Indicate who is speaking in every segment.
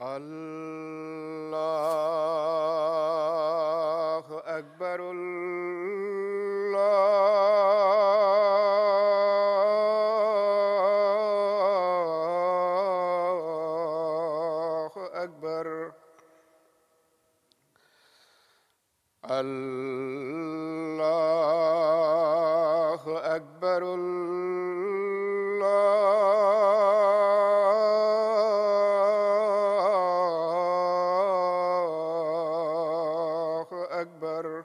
Speaker 1: الله أكبر. الله أكبر. الله أكبر. الله أكبر.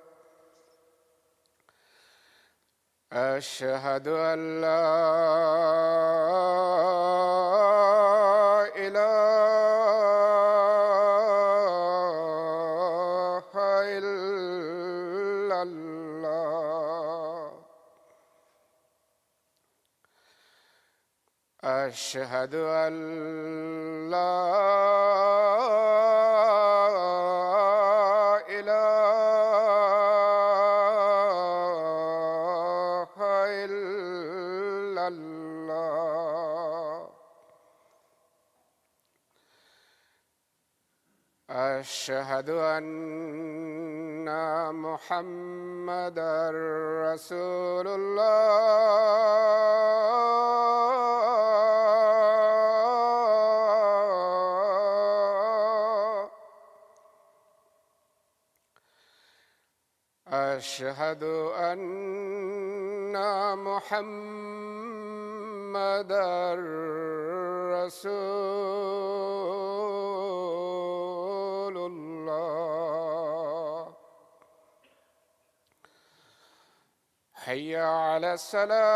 Speaker 1: أشهد أن لا إله إلا الله. أشهد أن لا إله إلا الله. أشهد أن محمدًا رسول الله. أشهد أن محمدًا رسول الله. حي على الصلاة.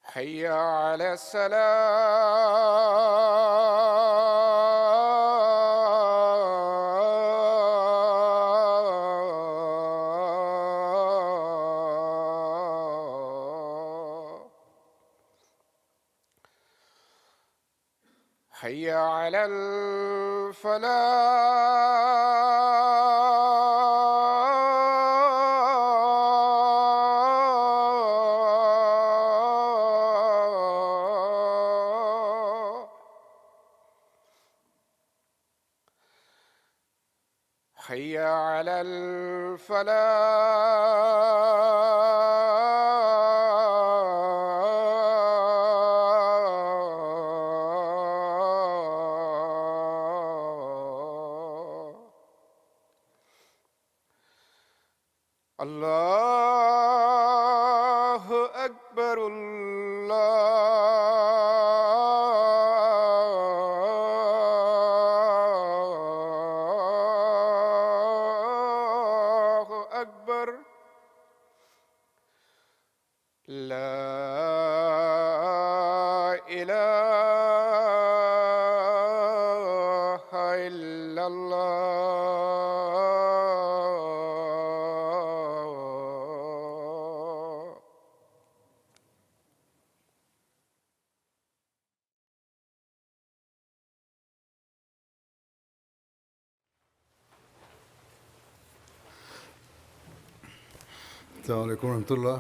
Speaker 1: حي على الصلاة. حي على الفلاح. حي على الفلاح. الله أكبر. الله أكبر. لا إله إلا الله.
Speaker 2: السلام عليكم ورحمة الله.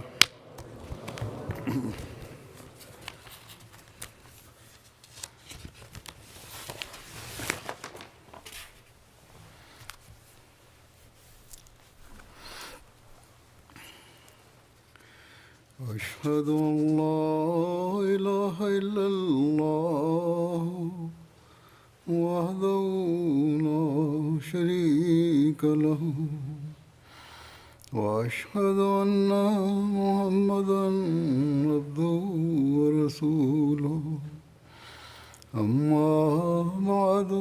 Speaker 2: أشهد أن لا إله إلا الله وحده لا شريك له وأشهد أن محمدًا عبده ورسوله. أما بعد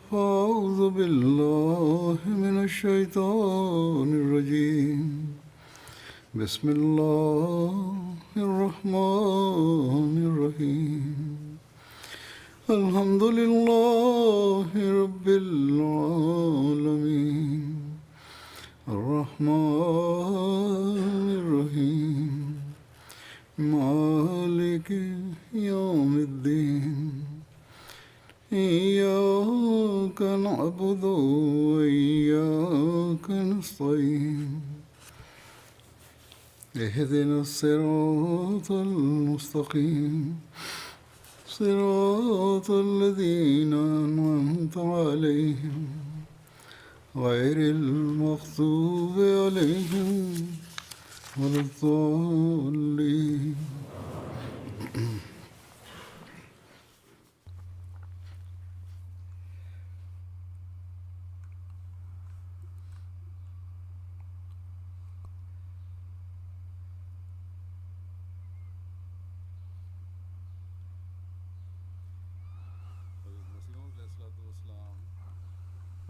Speaker 2: فأعوذ بالله من الشيطان الرجيم. بسم الله الرحمن الرحيم. الحمد لله رب العالمين. الرحمن الرحيم. مالك يوم الدين. إياك نعبد وإياك نستعين اهدنا الصراط المستقيم صراط الذين أنعمت عليهم غير المغضوب عليهم ولا الضالين.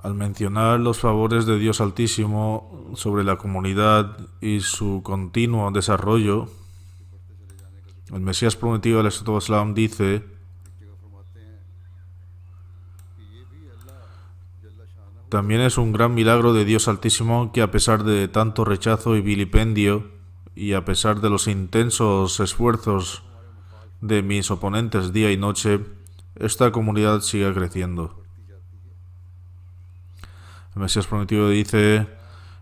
Speaker 3: Al mencionar los favores de Dios Altísimo sobre la comunidad y su continuo desarrollo, el Mesías prometido al Islam dice: también es un gran milagro de Dios Altísimo que, a pesar de tanto rechazo y vilipendio, y a pesar de los intensos esfuerzos de mis oponentes día y noche, esta comunidad siga creciendo. El Mesías prometido dice: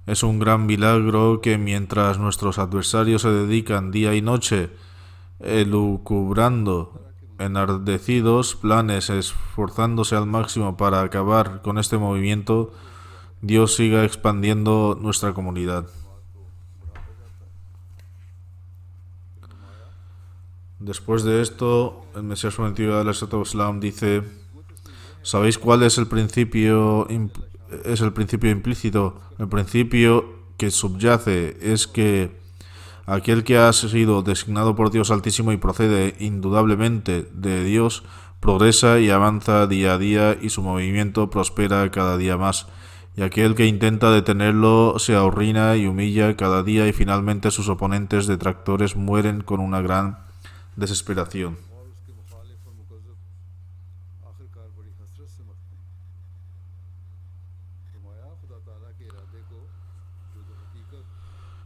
Speaker 3: es un gran milagro que mientras nuestros adversarios se dedican día y noche elucubrando enardecidos planes, esforzándose al máximo para acabar con este movimiento, Dios siga expandiendo nuestra comunidad. Después de esto, el Mesías prometido del Islam dice: ¿sabéis cuál es el principio implícito? El principio que subyace es que aquel que ha sido designado por Dios Altísimo y procede indudablemente de Dios, progresa y avanza día a día y su movimiento prospera cada día más. Y aquel que intenta detenerlo se ahorrina y humilla cada día y finalmente sus oponentes detractores mueren con una gran desesperación.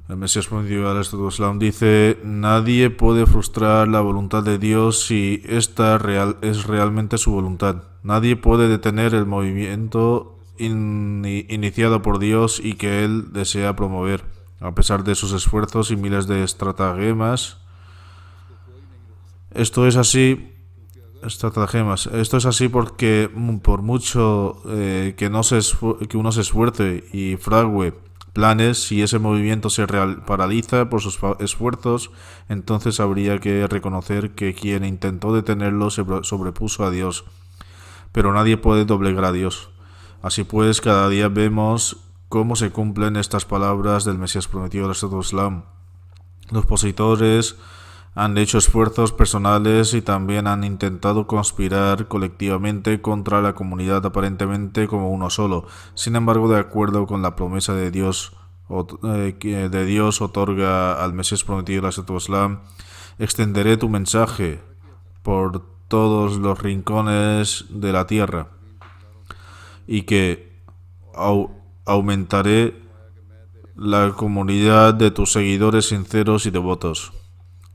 Speaker 3: El Mesías prometido al Islam dice: nadie puede frustrar la voluntad de Dios si esta es realmente su voluntad. Nadie puede detener el movimiento iniciado por Dios y que Él desea promover, a pesar de sus esfuerzos y miles de estratagemas. Esto es así porque por mucho que uno se esfuerce y frague planes, si ese movimiento se paraliza por sus esfuerzos, entonces habría que reconocer que quien intentó detenerlo se sobrepuso a Dios. Pero nadie puede doblegar a Dios. Así pues, cada día vemos cómo se cumplen estas palabras del Mesías prometido del Islam. Los opositores han hecho esfuerzos personales y también han intentado conspirar colectivamente contra la comunidad aparentemente como uno solo. Sin embargo, de acuerdo con la promesa de Dios, que Dios otorga al Mesías prometido al Islam, extenderé tu mensaje por todos los rincones de la tierra y que aumentaré la comunidad de tus seguidores sinceros y devotos.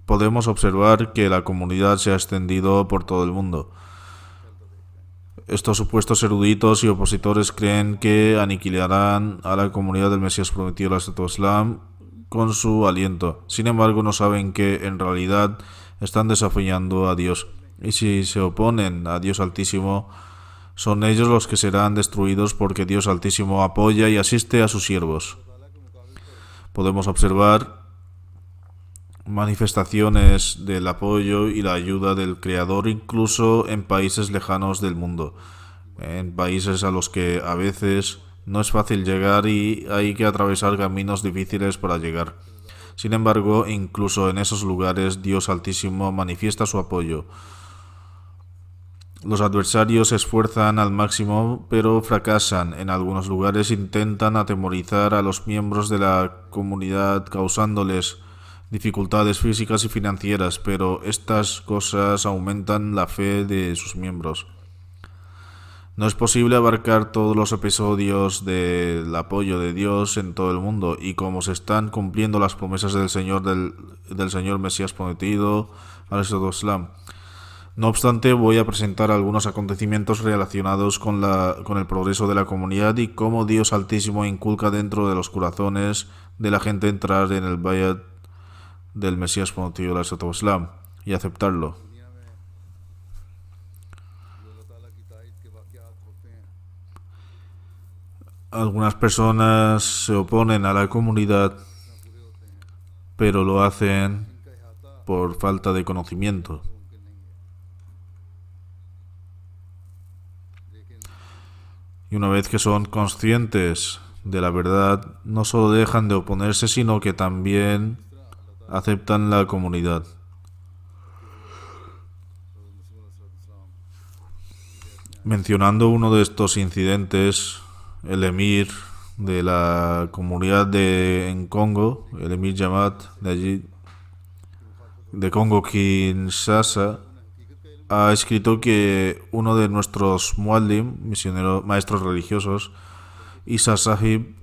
Speaker 3: Podemos observar que la comunidad se ha extendido por todo el mundo. Estos supuestos eruditos y opositores creen que aniquilarán a la comunidad del Mesías prometido al Islam con su aliento. Sin embargo, no saben que en realidad están desafiando a Dios. Y si se oponen a Dios Altísimo, son ellos los que serán destruidos porque Dios Altísimo apoya y asiste a sus siervos. Podemos observar manifestaciones del apoyo y la ayuda del Creador incluso en países lejanos del mundo, en países a los que a veces no es fácil llegar y hay que atravesar caminos difíciles para llegar. Sin embargo, incluso en esos lugares Dios Altísimo manifiesta su apoyo. Los adversarios se esfuerzan al máximo, pero fracasan. En algunos lugares intentan atemorizar a los miembros de la comunidad causándoles dificultades físicas y financieras, pero estas cosas aumentan la fe de sus miembros. No es posible abarcar todos los episodios del apoyo de Dios en todo el mundo, y como se están cumpliendo las promesas del Señor Mesías prometido al Islam, No obstante, voy a presentar algunos acontecimientos relacionados con el progreso de la comunidad y cómo Dios Altísimo inculca dentro de los corazones de la gente entrar en el bayat del Mesías prometido del Islam y aceptarlo.
Speaker 2: दुनिया में जो अल्लाह ताला की ताईद के वाक़यात होते हैं
Speaker 3: Algunas personas se oponen a la comunidad,
Speaker 2: पूरे होते हैं,
Speaker 3: pero lo hacen
Speaker 2: इनका इहाता
Speaker 3: por falta de conocimiento.
Speaker 2: मुमकिन नहीं है। लेकिन
Speaker 3: Y una vez que son conscientes de la verdad, no solo dejan de oponerse, sino que también aceptan la comunidad. Mencionando uno de estos incidentes, el emir de la comunidad en Congo, el emir Jamat de allí, de Congo Kinshasa, ha escrito que uno de nuestros muallim, misioneros, maestros religiosos, Isa Sahib,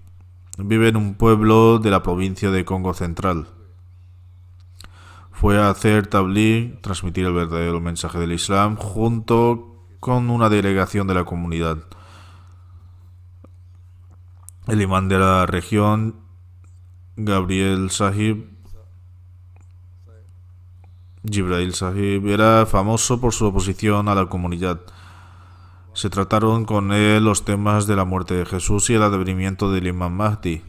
Speaker 3: vive en un pueblo de la provincia de Congo Central. Fue a hacer tabligh, transmitir el verdadero mensaje del Islam, junto con una delegación de la comunidad. El imán de la región, Jibril Sahib, era famoso por su oposición a la comunidad. Se trataron con él los temas de la muerte de Jesús y el advenimiento del Imam Mahdi.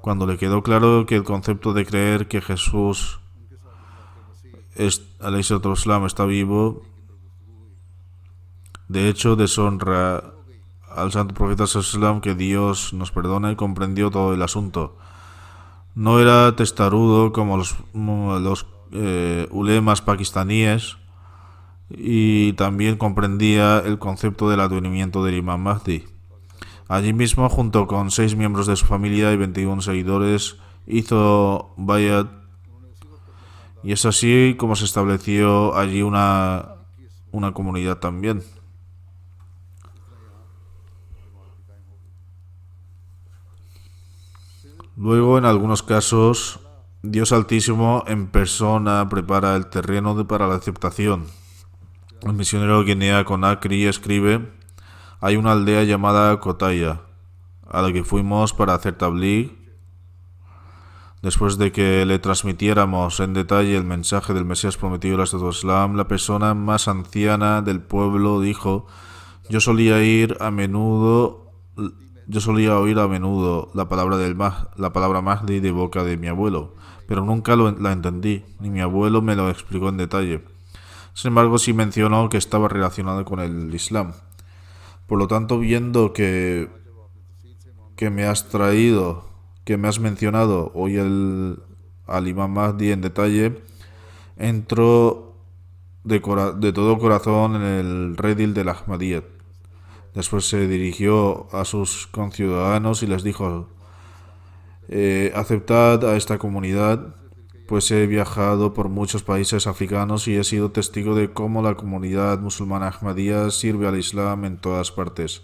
Speaker 3: Cuando le quedó claro que el concepto de creer que Jesús Islam está vivo, de hecho deshonra al santo profeta Islam, que Dios nos perdone, comprendió todo el asunto. No era testarudo como los ulemas pakistaníes, y también comprendía el concepto del advenimiento del Imam Mahdi. Allí mismo, junto con 6 miembros de su familia y 21 seguidores, hizo bayat, y es así como se estableció allí una comunidad también. Luego, en algunos casos, Dios Altísimo en persona prepara el terreno para la aceptación. El misionero Guinea Conakry escribe: hay una aldea llamada Kotaya, a la que fuimos para hacer tabligh. Después de que le transmitiéramos en detalle el mensaje del Mesías prometido del Islam, la persona más anciana del pueblo dijo: yo solía oír a menudo la palabra Mahdi de boca de mi abuelo, pero nunca la entendí, ni mi abuelo me lo explicó en detalle. Sin embargo, sí mencionó que estaba relacionado con el Islam. Por lo tanto, viendo que me has mencionado hoy al Imam Mahdi en detalle, entró de todo corazón en el redil del Ahmadiyyat. Después se dirigió a sus conciudadanos y les dijo: aceptad a esta comunidad, pues he viajado por muchos países africanos y he sido testigo de cómo la comunidad musulmana Ahmadiyya sirve al Islam en todas partes.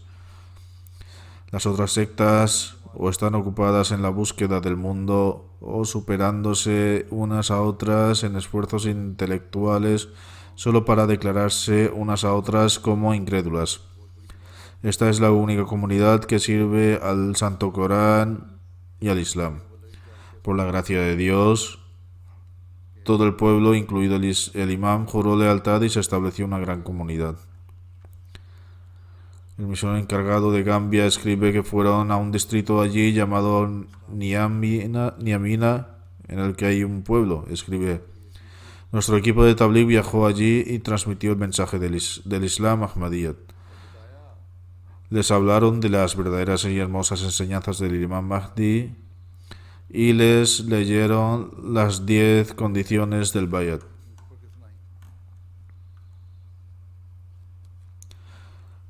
Speaker 3: Las otras sectas o están ocupadas en la búsqueda del mundo o superándose unas a otras en esfuerzos intelectuales solo para declararse unas a otras como incrédulas. Esta es la única comunidad que sirve al Santo Corán y al Islam. Por la gracia de Dios, todo el pueblo, incluido el imam, juró lealtad y se estableció una gran comunidad. El misionero encargado de Gambia escribe que fueron a un distrito allí llamado Niamina, en el que hay un pueblo. Escribe: nuestro equipo de tabligh viajó allí y transmitió el mensaje del Islam Ahmadiyyat. Les hablaron de las verdaderas y hermosas enseñanzas del Imam Mahdi y les leyeron las 10 condiciones del bayat.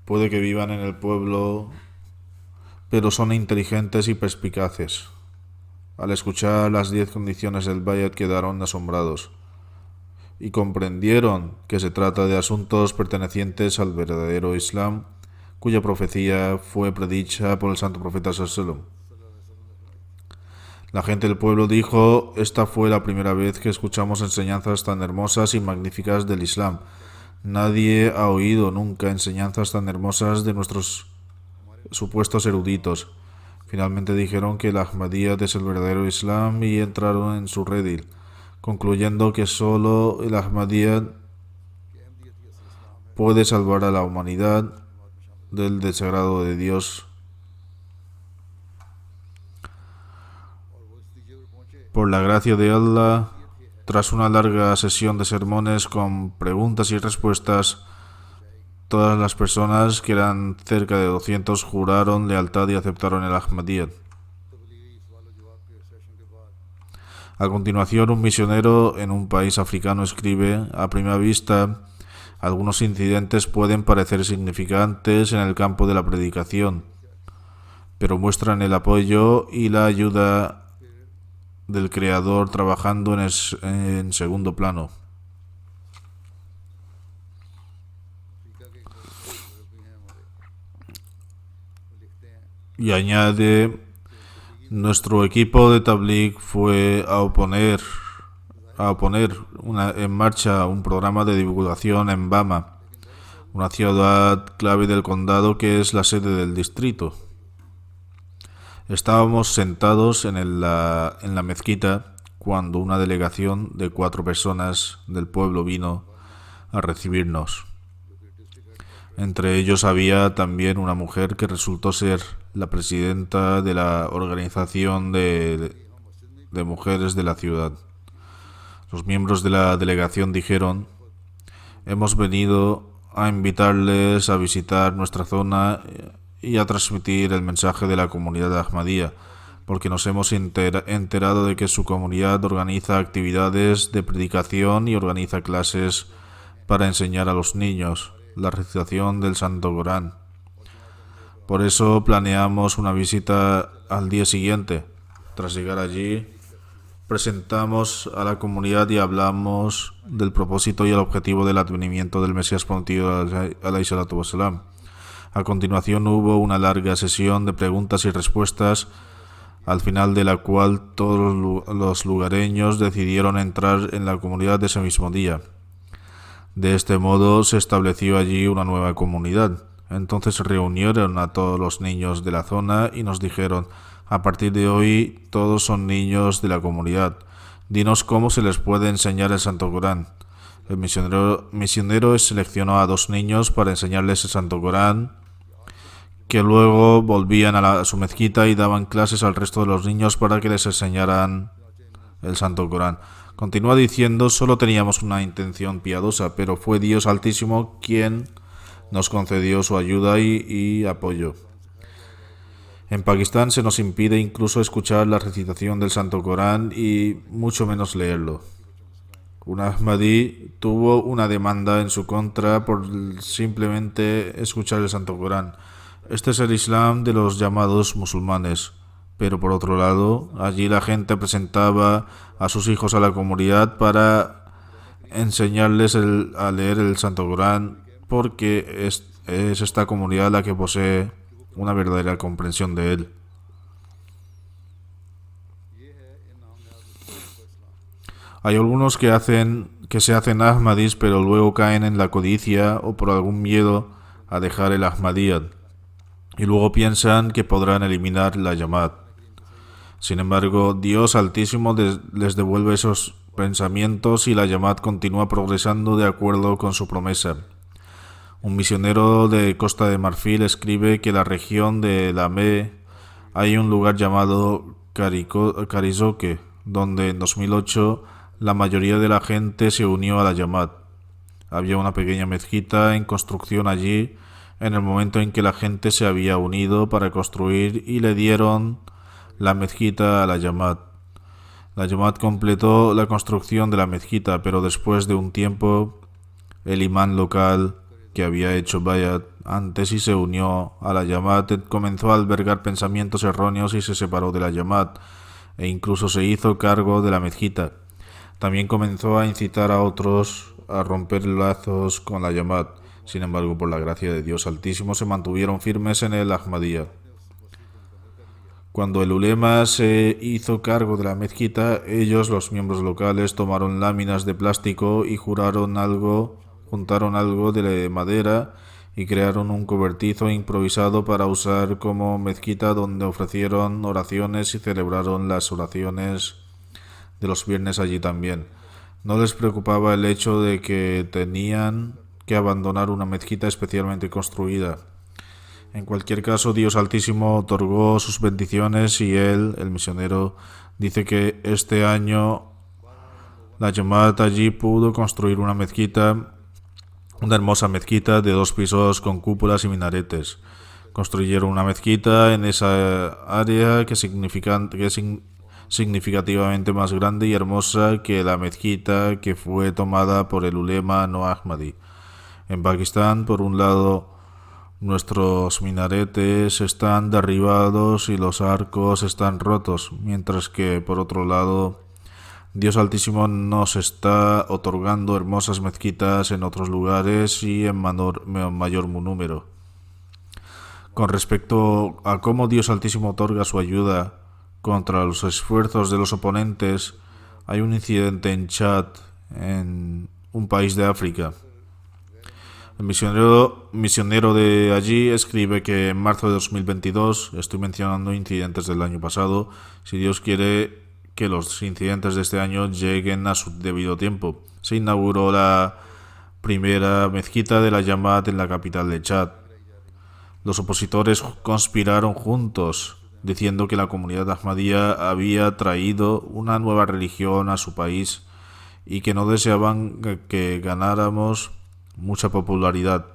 Speaker 3: Puede que vivan en el pueblo, pero son inteligentes y perspicaces. Al escuchar las 10 condiciones del bayat quedaron asombrados y comprendieron que se trata de asuntos pertenecientes al verdadero Islam, cuya profecía fue predicha por el santo profeta sallallahu alaihi wasallam. La gente del pueblo dijo: esta fue la primera vez que escuchamos enseñanzas tan hermosas y magníficas del Islam. Nadie ha oído nunca enseñanzas tan hermosas de nuestros supuestos eruditos. Finalmente dijeron que el Ahmadiyyat es el verdadero Islam y entraron en su redil, concluyendo que solo el Ahmadiyyat puede salvar a la humanidad del desagrado de Dios. Por la gracia de Allah, tras una larga sesión de sermones con preguntas y respuestas, todas las personas, que eran cerca de 200, juraron lealtad y aceptaron el Ahmadiyyat. A continuación, un misionero en un país africano escribe: a primera vista, algunos incidentes pueden parecer significantes en el campo de la predicación, pero muestran el apoyo y la ayuda del Creador trabajando en segundo plano. Y añade: nuestro equipo de Tabligh fue a poner en marcha un programa de divulgación en Bama, una ciudad clave del condado que es la sede del distrito. Estábamos sentados en la mezquita cuando una delegación de 4 personas del pueblo vino a recibirnos. Entre ellos había también una mujer que resultó ser la presidenta de la organización de mujeres de la ciudad. Los miembros de la delegación dijeron: hemos venido a invitarles a visitar nuestra zona y a transmitir el mensaje de la comunidad Ahmadiyya, porque nos hemos enterado de que su comunidad organiza actividades de predicación y organiza clases para enseñar a los niños la recitación del Santo Corán. Por eso planeamos una visita al día siguiente. Tras llegar allí, presentamos a la comunidad y hablamos del propósito y el objetivo del advenimiento del Mesías prometido, alayhi salatu wassalam. A continuación hubo una larga sesión de preguntas y respuestas, al final de la cual todos los lugareños decidieron entrar en la comunidad ese mismo día. De este modo se estableció allí una nueva comunidad. Entonces se reunieron a todos los niños de la zona y nos dijeron: a partir de hoy todos son niños de la comunidad. Dinos cómo se les puede enseñar el Santo Corán. El misionero seleccionó a 2 niños para enseñarles el Santo Corán, que luego volvían a su mezquita y daban clases al resto de los niños para que les enseñaran el Santo Corán. Continúa diciendo: solo teníamos una intención piadosa, pero fue Dios Altísimo quien nos concedió su ayuda y apoyo. En Pakistán se nos impide incluso escuchar la recitación del Santo Corán y mucho menos leerlo. Un Ahmadi tuvo una demanda en su contra por simplemente escuchar el Santo Corán. Este es el Islam de los llamados musulmanes. Pero por otro lado, allí la gente presentaba a sus hijos a la comunidad para enseñarles a leer el Santo Corán, porque es esta comunidad la que posee una verdadera comprensión de él. Hay algunos que se hacen Ahmadis, pero luego caen en la codicia o por algún miedo a dejar el Ahmadiyyat, y luego piensan que podrán eliminar la Jamaat. Sin embargo, Dios Altísimo les devuelve esos pensamientos y la Jamaat continúa progresando de acuerdo con su promesa. Un misionero de Costa de Marfil escribe que en la región de Lamé hay un lugar llamado Karizoke, donde en 2008 la mayoría de la gente se unió a la Jamaat. Había una pequeña mezquita en construcción allí en el momento en que la gente se había unido para construir y le dieron la mezquita a la Jamaat. La Jamaat completó la construcción de la mezquita, pero después de un tiempo el imán local, que había hecho bayat antes y se unió a la Jamaat, comenzó a albergar pensamientos erróneos y se separó de la Jamaat e incluso se hizo cargo de la mezquita. También comenzó a incitar a otros a romper lazos con la Jamaat. Sin embargo, por la gracia de Dios Altísimo, se mantuvieron firmes en el Ahmadiyya. Cuando el ulema se hizo cargo de la mezquita, ellos, los miembros locales, tomaron láminas de plástico y juraron juntaron algo de madera y crearon un cobertizo improvisado para usar como mezquita, donde ofrecieron oraciones y celebraron las oraciones de los viernes allí también. No les preocupaba el hecho de que tenían que abandonar una mezquita especialmente construida. En cualquier caso, Dios Altísimo otorgó sus bendiciones y él, el misionero, dice que este año la Jamaat allí pudo construir una mezquita, una hermosa mezquita de 2 pisos con cúpulas y minaretes. Construyeron una mezquita en esa área que es significativamente más grande y hermosa que la mezquita que fue tomada por el ulema no Ahmadi. En Pakistán, por un lado, nuestros minaretes están derribados y los arcos están rotos, mientras que, por otro lado, Dios Altísimo nos está otorgando hermosas mezquitas en otros lugares y en mayor número. Con respecto a cómo Dios Altísimo otorga su ayuda contra los esfuerzos de los oponentes, hay un incidente en Chad, en un país de África. El misionero de allí escribe que en marzo de 2022, estoy mencionando incidentes del año pasado, si Dios quiere que los incidentes de este año lleguen a su debido tiempo, se inauguró la primera mezquita de la Jamaat en la capital de Chad. Los opositores conspiraron juntos, diciendo que la comunidad ahmadía había traído una nueva religión a su país y que no deseaban que ganáramos mucha popularidad.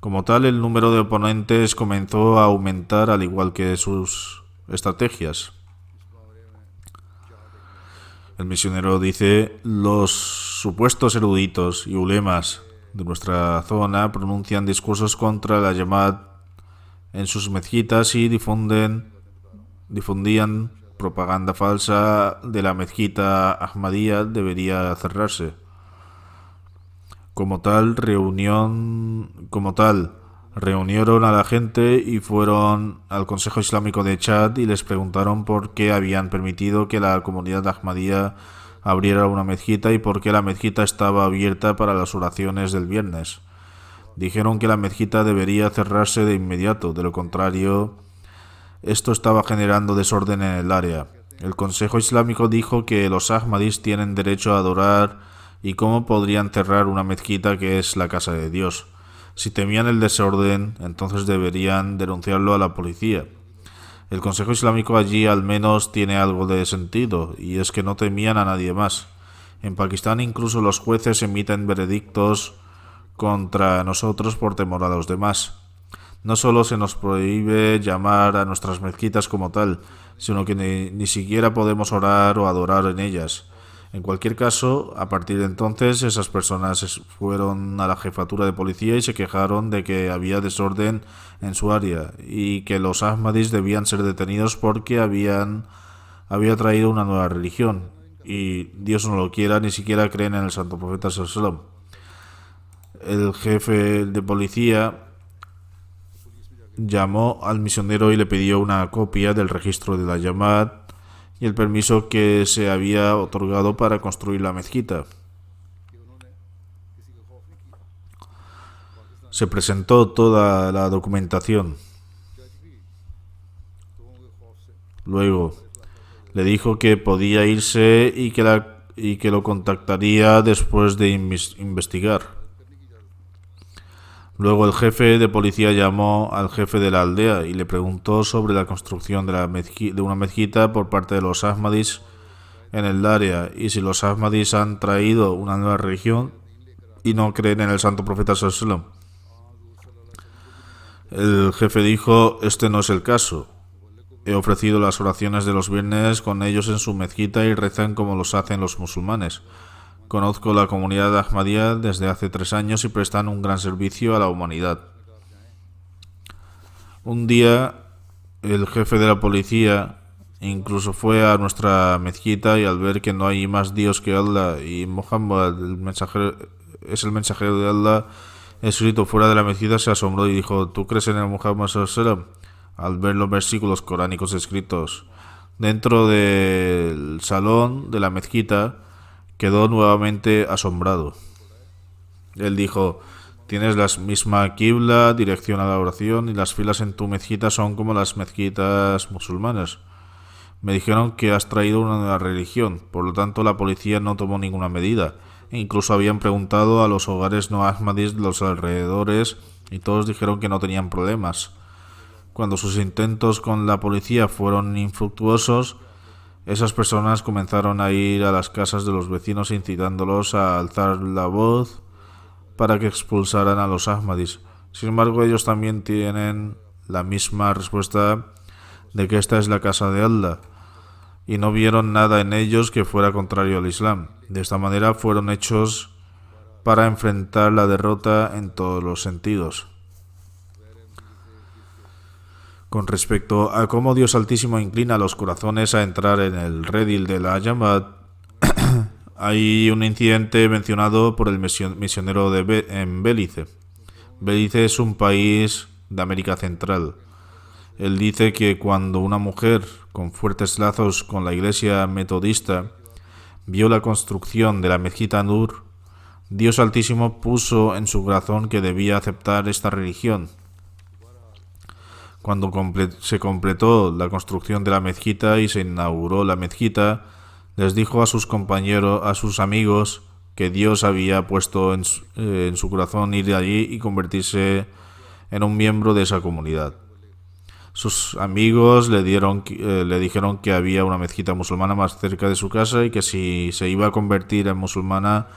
Speaker 3: Como tal, el número de oponentes comenzó a aumentar, al igual que sus estrategias. El misionero dice: los supuestos eruditos y ulemas de nuestra zona pronuncian discursos contra la Jamaat en sus mezquitas y difundían propaganda falsa de la mezquita ahmadía debería cerrarse. Como tal, reunieron a la gente y fueron al Consejo Islámico de Chad y les preguntaron por qué habían permitido que la comunidad ahmadía abriera una mezquita y por qué la mezquita estaba abierta para las oraciones del viernes. Dijeron que la mezquita debería cerrarse de inmediato, de lo contrario, esto estaba generando desorden en el área. El Consejo Islámico dijo que los ahmadís tienen derecho a adorar y cómo podrían cerrar una mezquita que es la casa de Dios. Si temían el desorden, entonces deberían denunciarlo a la policía. El Consejo Islámico allí al menos tiene algo de sentido, y es que no temían a nadie más. En Pakistán incluso los jueces emiten veredictos contra nosotros por temor a los demás. No solo se nos prohíbe llamar a nuestras mezquitas como tal, sino que ni siquiera podemos orar o adorar en ellas. En cualquier caso, a partir de entonces, esas personas fueron a la jefatura de policía y se quejaron de que había desorden en su área y que los ahmadis debían ser detenidos porque había traído una nueva religión. Y Dios no lo quiera, ni siquiera creen en el santo profeta sallallahu alaihi wasallam. El jefe de policía llamó al misionero y le pidió una copia del registro de la Jamaat y el permiso que se había otorgado para construir la mezquita. Se presentó toda la documentación. Luego le dijo que podía irse y que lo contactaría después de investigar. Luego el jefe de policía llamó al jefe de la aldea y le preguntó sobre la construcción de una mezquita por parte de los ahmadis en el área y si los ahmadis han traído una nueva religión y no creen en el santo profeta sallallahu alaihi wasallam. El jefe dijo: este no es el caso. He ofrecido las oraciones de los viernes con ellos en su mezquita y rezan como los hacen los musulmanes. Conozco la comunidad ahmadía desde hace 3 años y prestan un gran servicio a la humanidad. Un día, el jefe de la policía incluso fue a nuestra mezquita y al ver que no hay más Dios que Allah y Muhammad es el mensajero de Allah escrito fuera de la mezquita, se asombró y dijo: ¿tú crees en el Muhammad sallallahu alaihi wasallam? Al ver los versículos coránicos escritos dentro del salón de la mezquita, quedó nuevamente asombrado. Él dijo: tienes la misma qibla, dirección a la oración, y las filas en tu mezquita son como las mezquitas musulmanas. Me dijeron que has traído una nueva religión, por lo tanto la policía no tomó ninguna medida. E incluso habían preguntado a los hogares no ahmadis de los alrededores y todos dijeron que no tenían problemas. Cuando sus intentos con la policía fueron infructuosos, esas personas comenzaron a ir a las casas de los vecinos incitándolos a alzar la voz para que expulsaran a los ahmadis. Sin embargo, ellos también tienen la misma respuesta de que esta es la casa de Allah, y no vieron nada en ellos que fuera contrario al Islam. De esta manera fueron hechos para enfrentar la derrota en todos los sentidos. Con respecto a cómo Dios Altísimo inclina los corazones a entrar en el redil de la Jamaat, hay un incidente mencionado por el misionero en Belice. Belice es un país de América Central. Él dice que cuando una mujer con fuertes lazos con la iglesia metodista vio la construcción de la mezquita Nur, Dios Altísimo puso en su corazón que debía aceptar esta religión. Cuando se completó la construcción de la mezquita y se inauguró la mezquita, les dijo a sus compañeros, a sus amigos, que Dios había puesto en su corazón ir allí y convertirse en un miembro de esa comunidad. Sus amigos le dijeron que había una mezquita musulmana más cerca de su casa y que si se iba a convertir en musulmana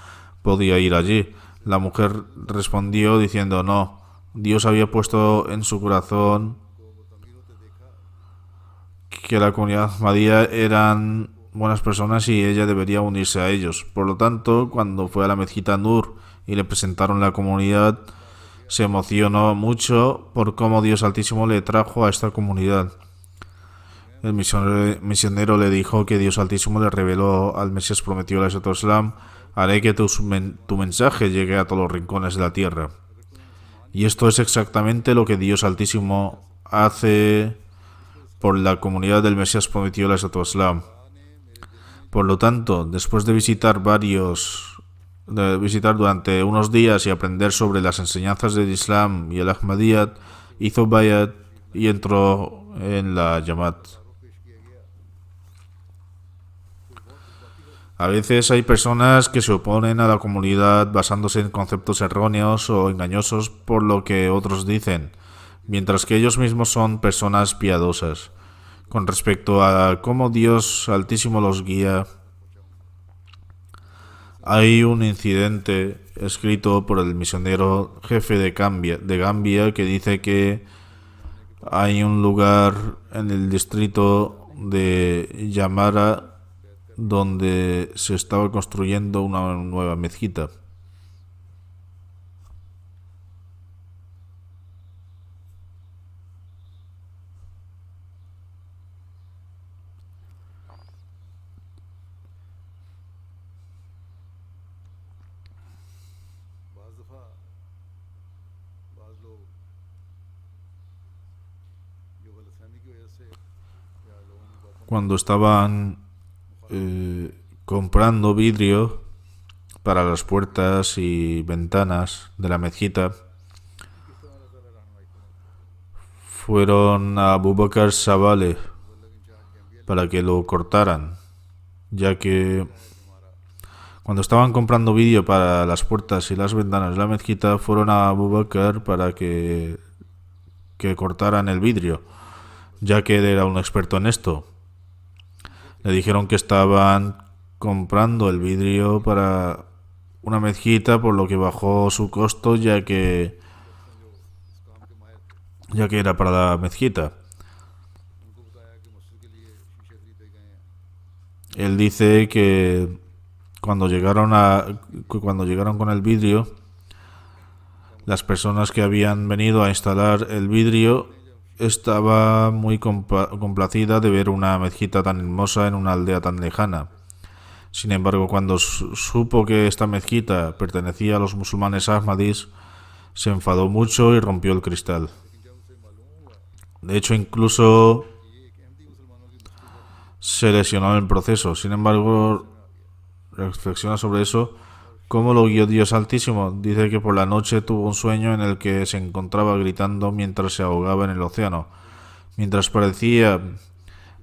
Speaker 3: podía ir allí. La mujer respondió diciendo: no, Dios había puesto en su corazón que la comunidad ahmadía eran buenas personas y ella debería unirse a ellos. Por lo tanto, cuando fue a la mezquita Nur y le presentaron la comunidad, se emocionó mucho por cómo Dios Altísimo le trajo a esta comunidad. El misionero le dijo que Dios Altísimo le reveló al Mesías prometido al Islam: haré que tu mensaje llegue a todos los rincones de la tierra. Y esto es exactamente lo que Dios Altísimo hace por la comunidad del Mesías prometido al Islam. Por lo tanto, después de visitar durante unos días y aprender sobre las enseñanzas del Islam y el Ahmadiyyat, hizo bayat y entró en la Jamaat. A veces hay personas que se oponen a la comunidad basándose en conceptos erróneos o engañosos por lo que otros dicen, mientras que ellos mismos son personas piadosas. Con respecto a cómo Dios Altísimo los guía, hay un incidente escrito por el misionero jefe de Gambia que dice que hay un lugar en el distrito de Yamara donde se estaba construyendo una nueva mezquita. Cuando estaban comprando vidrio para las puertas y ventanas de la mezquita, fueron a Abu Bakr Sabale para que lo cortaran, ya que cuando estaban comprando vidrio para las puertas y las ventanas de la mezquita, fueron a Abu Bakr para que cortaran el vidrio, ya que él era un experto en esto. Le dijeron que estaban comprando el vidrio para una mezquita, por lo que bajó su costo, ya que era para la mezquita. Él dice que cuando llegaron con el vidrio, las personas que habían venido a instalar el vidrio estaba muy complacida de ver una mezquita tan hermosa en una aldea tan lejana. Sin embargo, cuando supo que esta mezquita pertenecía a los musulmanes ahmadis, se enfadó mucho y rompió el cristal. De hecho, incluso se lesionó en el proceso. Sin embargo, reflexiona sobre eso, ¿Cómo lo guió Dios Altísimo? Dice que por la noche tuvo un sueño en el que se encontraba gritando mientras se ahogaba en el océano. Mientras parecía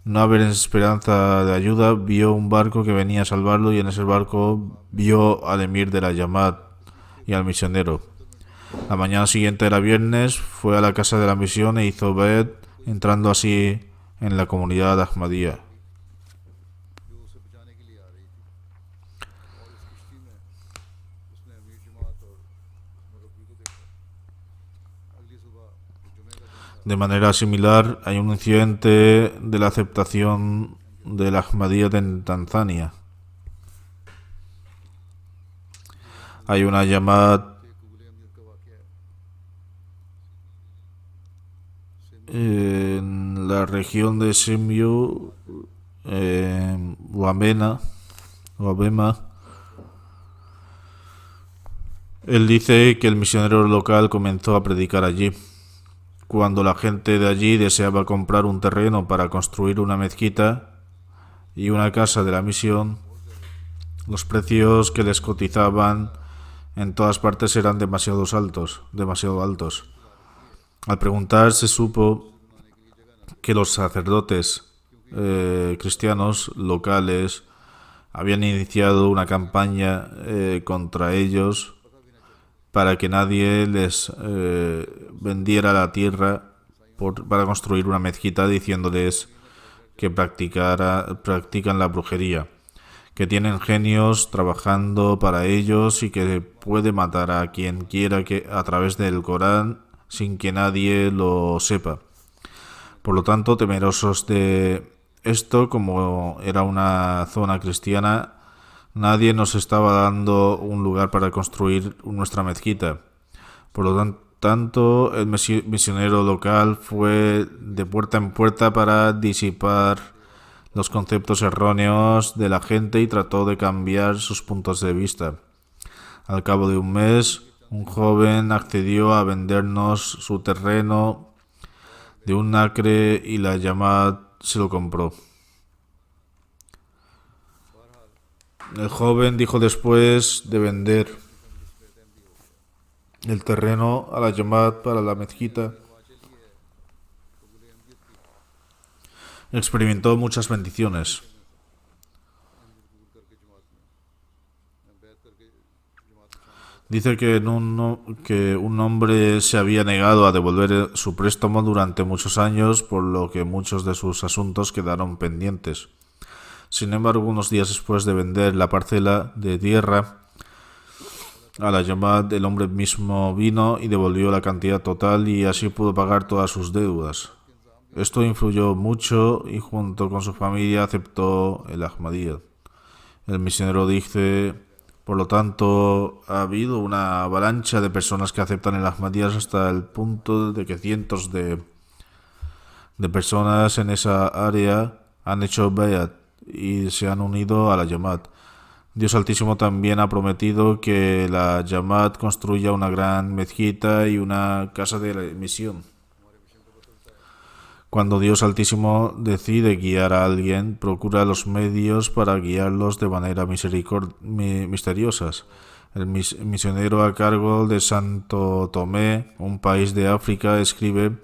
Speaker 3: no haber esperanza de ayuda, vio un barco que venía a salvarlo y en ese barco vio al emir de la Yamad y al misionero. La mañana siguiente era viernes, fue a la casa de la misión e hizo bayat, entrando así en la comunidad Ahmadiyya.
Speaker 2: जो उसे बचाने के लिए आ रही थी और इस किश्ती में उसने अमीर जमात और मुरब्बी को देखा। अगली सुबह जुमे का दिन था।
Speaker 3: De manera similar, hay un incidente de la aceptación del Ahmadiyya en Tanzania. Hay una llamada
Speaker 2: कबूल अमीर का वाक़या है।
Speaker 3: en la región de Simiyu, Wabema. Él dice que el misionero local comenzó a predicar allí. Cuando la gente de allí deseaba comprar un terreno para construir una mezquita y una casa de la misión, los precios que les cotizaban en todas partes eran demasiado altos. Al preguntar se supo que los sacerdotes cristianos locales habían iniciado una campaña contra ellos para que nadie les vendiera la tierra para construir una mezquita, diciéndoles que practican la brujería, que tienen genios trabajando para ellos y que puede matar a quien quiera que a través del Corán sin que nadie lo sepa. Por lo tanto, temerosos de esto, como era una zona cristiana, nadie nos estaba dando un lugar para construir nuestra mezquita. Por lo tanto, el misionero local fue de puerta en puerta para disipar los conceptos erróneos de la gente y trató de cambiar sus puntos de vista. Al cabo de un mes, un joven accedió a vendernos su terreno de un acre y la llamada se lo compró. El joven dijo después de vender el terreno a la llamada para la mezquita, experimentó muchas bendiciones. Dice que un hombre se había negado a devolver su préstamo durante muchos años, por lo que muchos de sus asuntos quedaron pendientes. Sin embargo, unos días después de vender la parcela de tierra a la llamada, el hombre mismo vino y devolvió la cantidad total y así pudo pagar todas sus deudas. Esto influyó mucho y junto con su familia aceptó el Ahmadiyya. El misionero dice: por lo tanto, ha habido una avalancha de personas que aceptan el Ahmadiyya hasta el punto de que cientos de personas en esa área han hecho bayat y se han unido a la Jamaat. Dios Altísimo también ha prometido que la Jamaat construya una gran mezquita y una casa de la misión. Cuando Dios Altísimo decide guiar a alguien, procura los medios para guiarlos de manera misteriosas. El misionero a cargo de Santo Tomé, un país de África, escribe: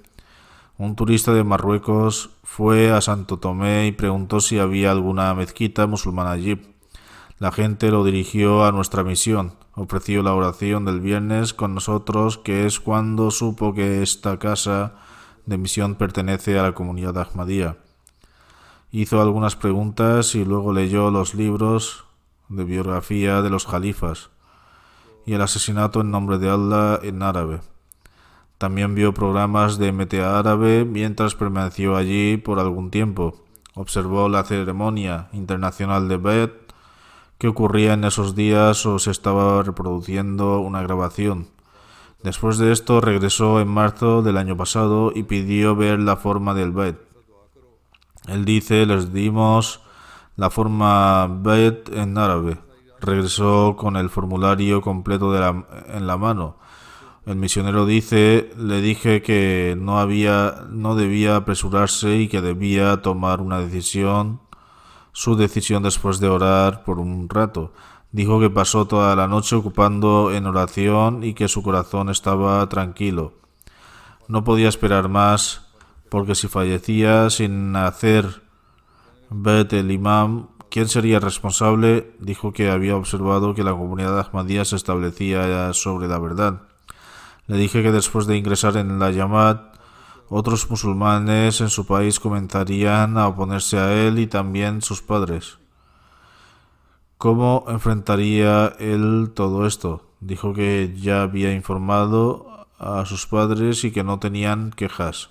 Speaker 3: un turista de Marruecos fue a Santo Tomé y preguntó si había alguna mezquita musulmana allí. La gente lo dirigió a nuestra misión. Ofreció la oración del viernes con nosotros, que es cuando supo que esta casa de misión pertenece a la comunidad Ahmadiyya. Hizo algunas preguntas y luego leyó los libros de biografía de los califas y el asesinato en nombre de Allah en árabe. También vio programas de MTA árabe mientras permaneció allí por algún tiempo. Observó la ceremonia internacional de bayat que ocurría en esos días o se estaba reproduciendo una grabación. Después de esto regresó en marzo del año pasado y pidió ver la forma del bayat. Él dice: les dimos la forma bayat en árabe. Regresó con el formulario completo en la mano. El misionero dice: le dije que no debía apresurarse y que debía tomar su decisión después de orar por un rato. Dijo que pasó toda la noche ocupando en oración y que su corazón estaba tranquilo. No podía esperar más, porque si fallecía sin hacer Bet el imam, ¿quién sería responsable? Dijo que había observado que la comunidad ahmadía se establecía sobre la verdad. Le dije que después de ingresar en la Jamaat, otros musulmanes en su país comenzarían a oponerse a él y también sus padres. ¿Cómo enfrentaría él todo esto? Dijo que ya había informado a sus padres y que no tenían quejas.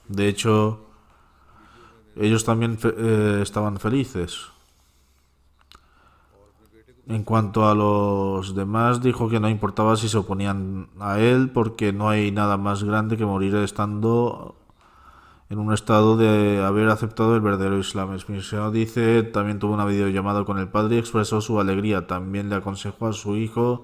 Speaker 3: De hecho, ellos también estaban felices. En cuanto a los demás, dijo que no importaba si se oponían a él, porque no hay nada más grande que morir estando en un estado de haber aceptado el verdadero Islam. El misionero dice, también tuvo una videollamada con el padre y expresó su alegría. También le aconsejó a su hijo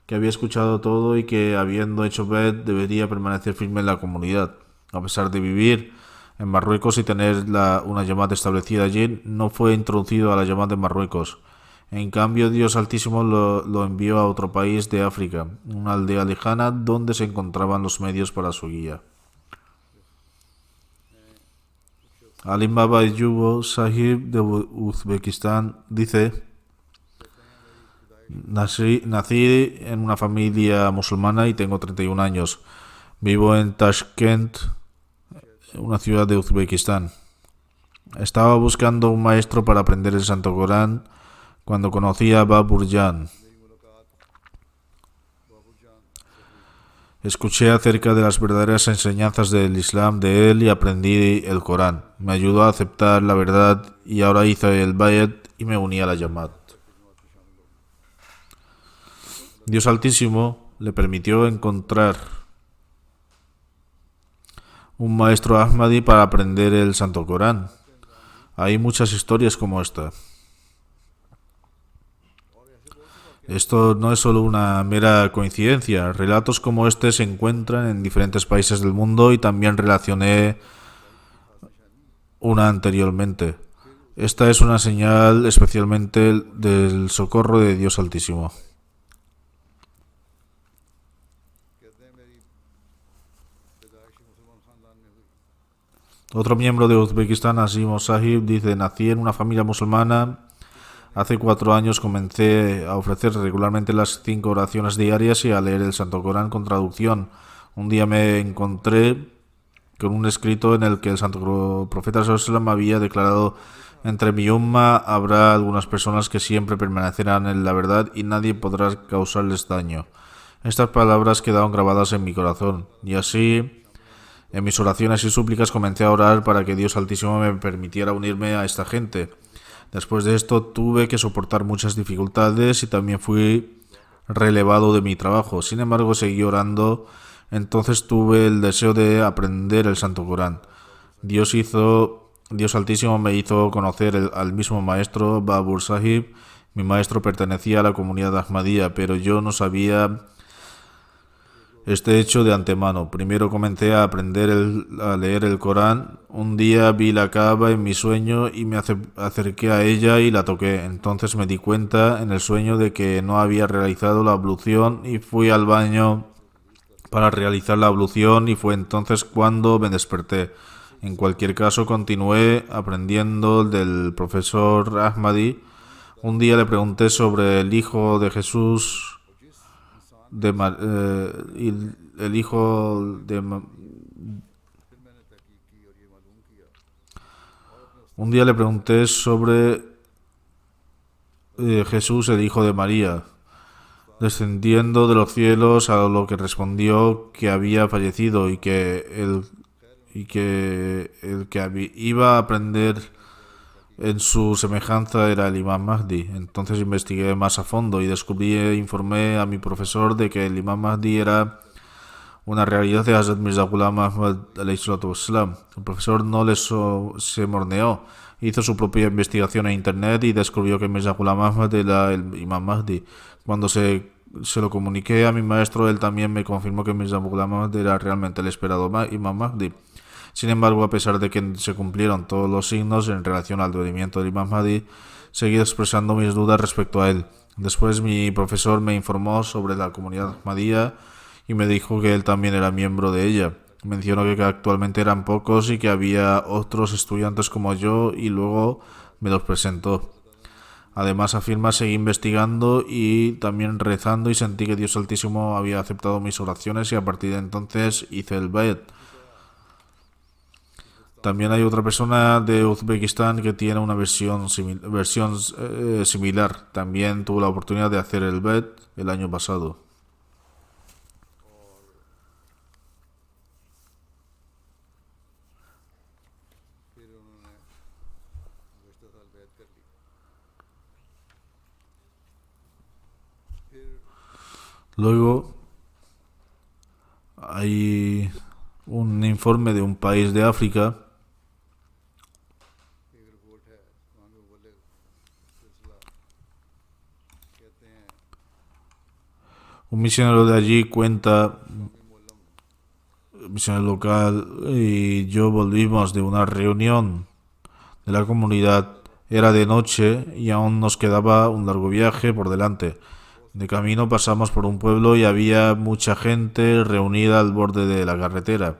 Speaker 3: que había escuchado todo y que, habiendo hecho Bet, debería permanecer firme en la comunidad. A pesar de vivir en Marruecos y tener una llamada establecida allí, no fue introducido a la llamada de Marruecos. En cambio, Dios Altísimo lo envió a otro país de África, una aldea lejana donde se encontraban los medios para su guía. Alim Baba Yubo Sahib de Uzbekistán dice: nací en una familia musulmana y tengo 31 años. Vivo en Tashkent, una ciudad de Uzbekistán. Estaba buscando un maestro para aprender el Santo Corán cuando conocí a Baburjan. Escuché acerca de las verdaderas enseñanzas del Islam de él y aprendí el Corán. Me ayudó a aceptar la verdad y ahora hice el Bayat y me uní a la Jamaat. Dios Altísimo le permitió encontrar un maestro Ahmadi para aprender el Santo Corán. Hay muchas historias como esta. Esto no es solo una mera coincidencia. Relatos como este se encuentran en diferentes países del mundo y también relacioné una anteriormente. Esta es una señal especialmente del socorro de Dios Altísimo. Otro miembro de Uzbekistán, Asim Sahib, dice: nací en una familia musulmana. Hace 4 años comencé a ofrecer regularmente las 5 oraciones diarias y a leer el Santo Corán con traducción. Un día me encontré con un escrito en el que el Santo Profeta sallallahu alaihi wasallam había declarado: entre mi umma habrá algunas personas que siempre permanecerán en la verdad y nadie podrá causarles daño. Estas palabras quedaron grabadas en mi corazón y así, en mis oraciones y súplicas, comencé a orar para que Dios Altísimo me permitiera unirme a esta gente. Después de esto tuve que soportar muchas dificultades y también fui relevado de mi trabajo. Sin embargo, seguí orando. Entonces tuve el deseo de aprender el Santo Corán. Dios Altísimo me hizo conocer al mismo maestro, Babur Sahib. Mi maestro pertenecía a la comunidad Ahmadía, pero yo no sabía este hecho de antemano. Primero comencé a aprender a leer el Corán. Un día vi la Kaaba en mi sueño y me acerqué a ella y la toqué. Entonces me di cuenta en el sueño de que no había realizado la ablución y fui al baño para realizar la ablución y fue entonces cuando me desperté. En cualquier caso, continué aprendiendo del profesor Ahmadi. Un día le pregunté sobre el hijo de Jesús y el hijo de un día le pregunté sobre Jesús, el hijo de María, descendiendo de los cielos, a lo que respondió que había fallecido y que el que iba a aprender en su semejanza era el Imam Mahdi. Entonces investigué más a fondo y descubrí e informé a mi profesor de que el Imam Mahdi era una realidad de Hazrat Mirza Ghulam Ahmad alayhi salatu wassalam. El profesor no se morneó, hizo su propia investigación en internet y descubrió que Mirza Ghulam Ahmad era el Imam Mahdi. Cuando se lo comuniqué a mi maestro, él también me confirmó que Mirza Ghulam Ahmad era realmente el esperado Imam Mahdi. Sin embargo, a pesar de que se cumplieron todos los signos en relación al advenimiento del Imam Mahdi, seguí expresando mis dudas respecto a él. Después mi profesor me informó sobre la comunidad Ahmadía y me dijo que él también era miembro de ella. Mencionó que actualmente eran pocos y que había otros estudiantes como yo y luego me los presentó. Además afirma, seguí investigando y también rezando y sentí que Dios Altísimo había aceptado mis oraciones y a partir de entonces hice el Bayt. También hay otra persona de Uzbekistán que tiene una versión similar. También tuvo la oportunidad de hacer el Bayt el año pasado.
Speaker 2: फिर उन्होंने गुज़श्ता साल बैत कर ली। फिर
Speaker 3: Luego hay un informe de un país de África.
Speaker 2: एक रिपोर्ट है वहाँ के मुबल्लिग सिलसिला कहते हैं
Speaker 3: Un misionero de allí cuenta,
Speaker 2: कौमी Mollem
Speaker 3: misionero local, y yo volvimos de una reunión de la comunidad. Era de noche y aún nos quedaba un largo viaje por delante. De camino pasamos por un pueblo y había mucha gente reunida al borde de la carretera.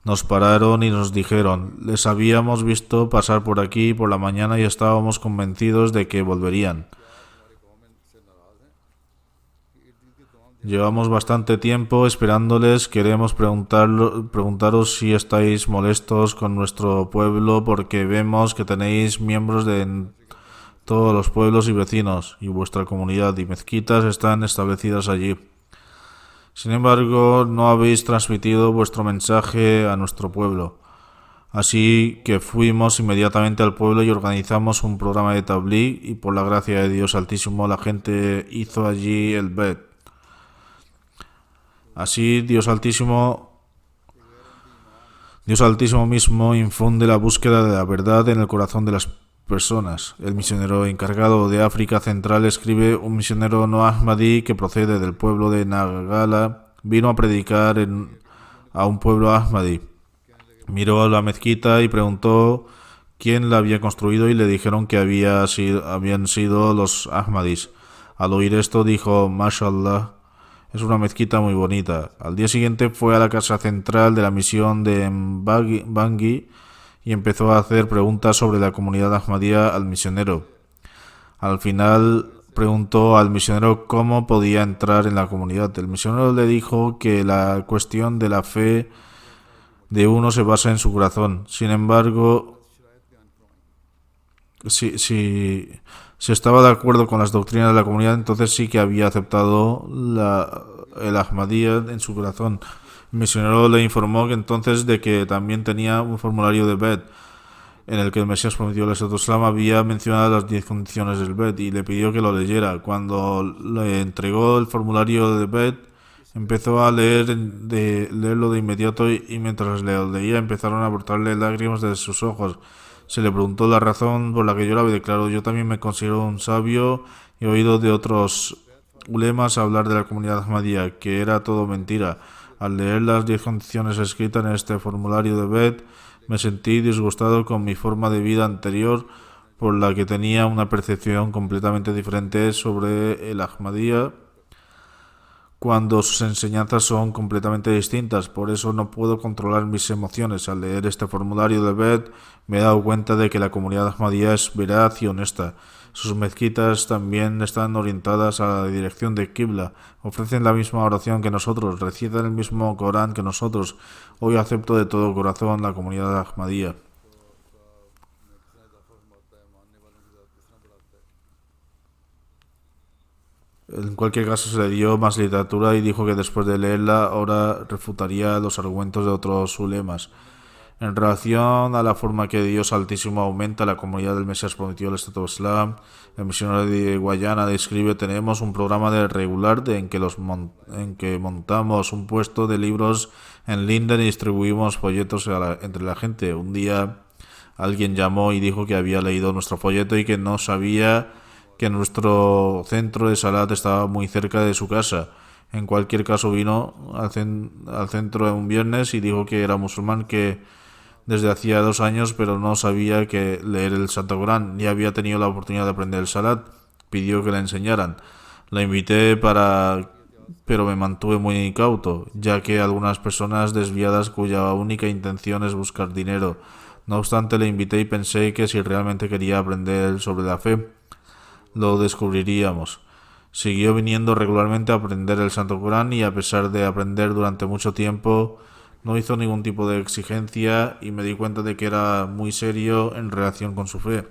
Speaker 3: Nos pararon y nos dijeron, les habíamos visto pasar por aquí por la mañana y estábamos convencidos de que volverían.
Speaker 2: हमारे गवर्नमेंट से नाराज़ हैं कि इर्द गिर्द के तमाम
Speaker 3: Llevamos bastante tiempo esperándoles. Queremos preguntaros si estáis molestos con nuestro pueblo porque vemos que tenéis miembros de todos los pueblos y vecinos y vuestra comunidad y mezquitas están establecidas allí. Sin embargo, no habéis transmitido vuestro mensaje a nuestro pueblo. Así que fuimos inmediatamente al pueblo y organizamos un programa de tabligh y por la gracia de Dios Altísimo la gente hizo allí el Bet. Así Dios Altísimo mismo infunde la búsqueda de la verdad en el corazón de las personas. El misionero encargado de África Central escribe: un misionero no ahmadí que procede del pueblo de Nagala vino a predicar a un pueblo ahmadí. Miró a la mezquita y preguntó quién la había construido y le dijeron que habían sido los ahmadís. Al oír esto dijo: Mashallah, es una mezquita muy bonita. Al día siguiente fue a la casa central de la misión de Bangui y empezó a hacer preguntas sobre la comunidad ahmadía al misionero. Al final preguntó al misionero cómo podía entrar en la comunidad. El misionero le dijo que la cuestión de la fe de uno se basa en su corazón. Sin embargo, si estaba de acuerdo con las doctrinas de la comunidad, entonces sí que había aceptado el Ahmadiyya en su corazón. El misionero le informó que entonces de que también tenía un formulario de Bet en el que el Mesías prometido al Islam había mencionado las 10 condiciones del Bet y le pidió que lo leyera. Cuando le entregó el formulario de Bet, empezó a leerlo de inmediato y mientras le leía empezaron a brotarle lágrimas de sus ojos. Se le preguntó la razón por la que lloraba y declaró: yo también me considero un sabio y he oído de otros ulemas hablar de la comunidad ahmadía, que era todo mentira. Al leer las 10 condiciones escritas en este formulario de Bet, me sentí disgustado con mi forma de vida anterior, por la que tenía una percepción completamente diferente sobre el Ahmadiyya, cuando sus enseñanzas son completamente distintas. Por eso no puedo controlar mis emociones. Al leer este formulario de Bet, me he dado cuenta de que la comunidad ahmadiyya es veraz y honesta. Sus mezquitas también están orientadas a la dirección de Qibla, ofrecen la misma oración que nosotros, recitan el mismo Corán que nosotros. Hoy acepto de todo corazón la comunidad ahmadiyya. En cualquier caso, se le dio más literatura y dijo que después de leerla ahora refutaría los argumentos de otros ulemas. En relación a la forma que Dios Altísimo aumenta la comunidad del Mesías prometido al Estado Islam, el misionero de Guayana describe: tenemos un programa de regular en que montamos un puesto de libros en Linden y distribuimos folletos entre la gente. Un día alguien llamó y dijo que había leído nuestro folleto y que no sabía que nuestro centro de Salat estaba muy cerca de su casa. En cualquier caso vino al centro un viernes y dijo que era musulmán, que desde hacía 2 años, pero no sabía que leer el Santo Corán, ni había tenido la oportunidad de aprender el Salat. Pidió que le enseñaran. La invité pero me mantuve muy incauto, ya que algunas personas desviadas cuya única intención es buscar dinero. No obstante, le invité y pensé que si realmente quería aprender sobre la fe, lo descubriríamos. Siguió viniendo regularmente a aprender el Santo Corán y, a pesar de aprender durante mucho tiempo, no hizo ningún tipo de exigencia, y me di cuenta de que era muy serio en relación con su fe.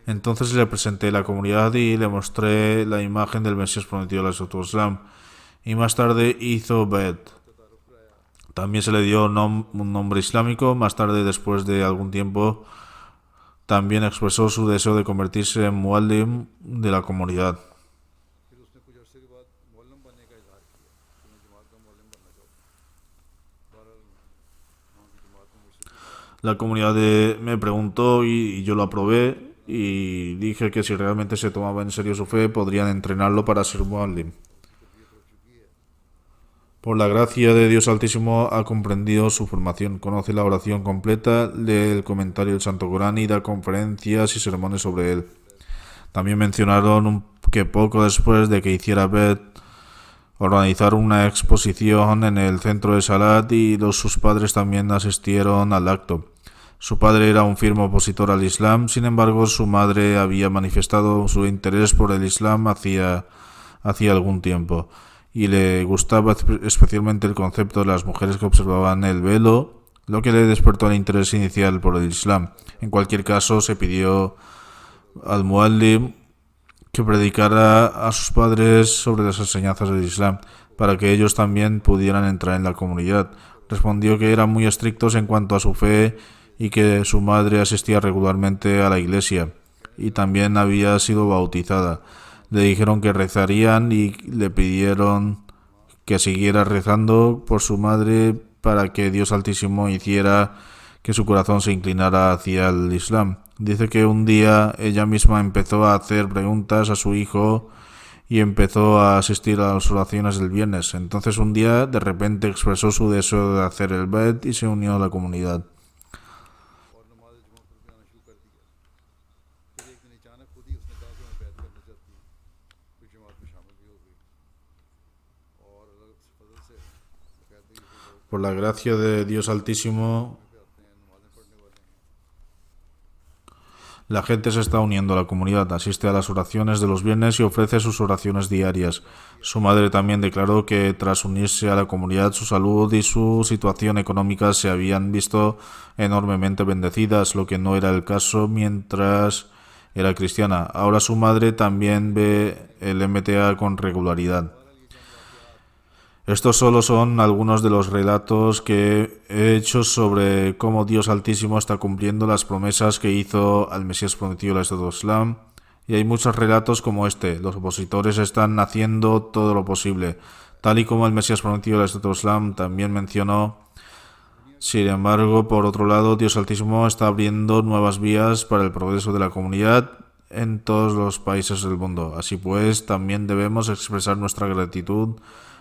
Speaker 3: Entonces le presenté la comunidad y le mostré la imagen del Mesías prometido al Islam, y más tarde hizo Bet. También se le dio un nombre islámico. Más tarde, después de algún tiempo, también expresó su deseo de convertirse en muallim de la comunidad.
Speaker 2: फिर उसने कुछ अरसे के बाद मुअल्लिम बनने का इजहार किया कि मैं जमात का मुअल्लिम बनना चाहता हूँ। बहरहाल वहाँ की जमात में मुझसे
Speaker 3: La comunidad me preguntó y yo lo aprobé, y dije que si realmente se tomaba en serio su fe, podrían entrenarlo para ser muallim. Por la gracia de Dios Altísimo ha comprendido su formación, conoce la oración completa, lee el comentario del Santo Corán y da conferencias y sermones sobre él. También mencionaron que poco después de que hiciera Bet, organizaron una exposición en el centro de Salat y sus padres también asistieron al acto. Su padre era un firme opositor al Islam, sin embargo su madre había manifestado su interés por el Islam hacía algún tiempo, y le gustaba especialmente el concepto de las mujeres que observaban el velo, lo que le despertó el interés inicial por el Islam. En cualquier caso, se pidió al muallim que predicara a sus padres sobre las enseñanzas del Islam, para que ellos también pudieran entrar en la comunidad. Respondió que eran muy estrictos en cuanto a su fe y que su madre asistía regularmente a la iglesia y también había sido bautizada. Le dijeron que rezarían y le pidieron que siguiera rezando por su madre para que Dios Altísimo hiciera que su corazón se inclinara hacia el Islam. Dice que un día ella misma empezó a hacer preguntas a su hijo y empezó a asistir a las oraciones del viernes. Entonces un día de repente expresó su deseo de hacer el Bet y se unió a la comunidad.
Speaker 2: और नमाज जुमा पर भी आना शुरू कर दिया। फिर एक दिन अचानक खुद ही उसने कहा कि मैं बैत करना चाहती हूँ। फिर जमात में शामिल भी हो गई और अल्लाह के फजल से कहते हैं कि लोग
Speaker 3: Por la gracia de Dios Altísimo,
Speaker 2: पे आते हैं, नमाजें पढ़ने वाले हैं।
Speaker 3: la gente se está uniendo a la comunidad, asiste a las oraciones de los viernes y ofrece sus oraciones diarias. Su madre también declaró que tras unirse a la comunidad, su salud y su situación económica se habían visto enormemente bendecidas, lo que no era el caso mientras era cristiana. Ahora su madre también ve el MTA con regularidad. Estos solo son algunos de los relatos que he hecho sobre cómo Dios Altísimo está cumpliendo las promesas que hizo al Mesías prometido al Islam, y hay muchos relatos como este. Los opositores están haciendo todo lo posible, tal y como el Mesías prometido al Islam también mencionó. Sin embargo, por otro lado, Dios Altísimo está abriendo nuevas vías para el progreso de la comunidad en todos los países del mundo. Así pues, también debemos expresar nuestra gratitud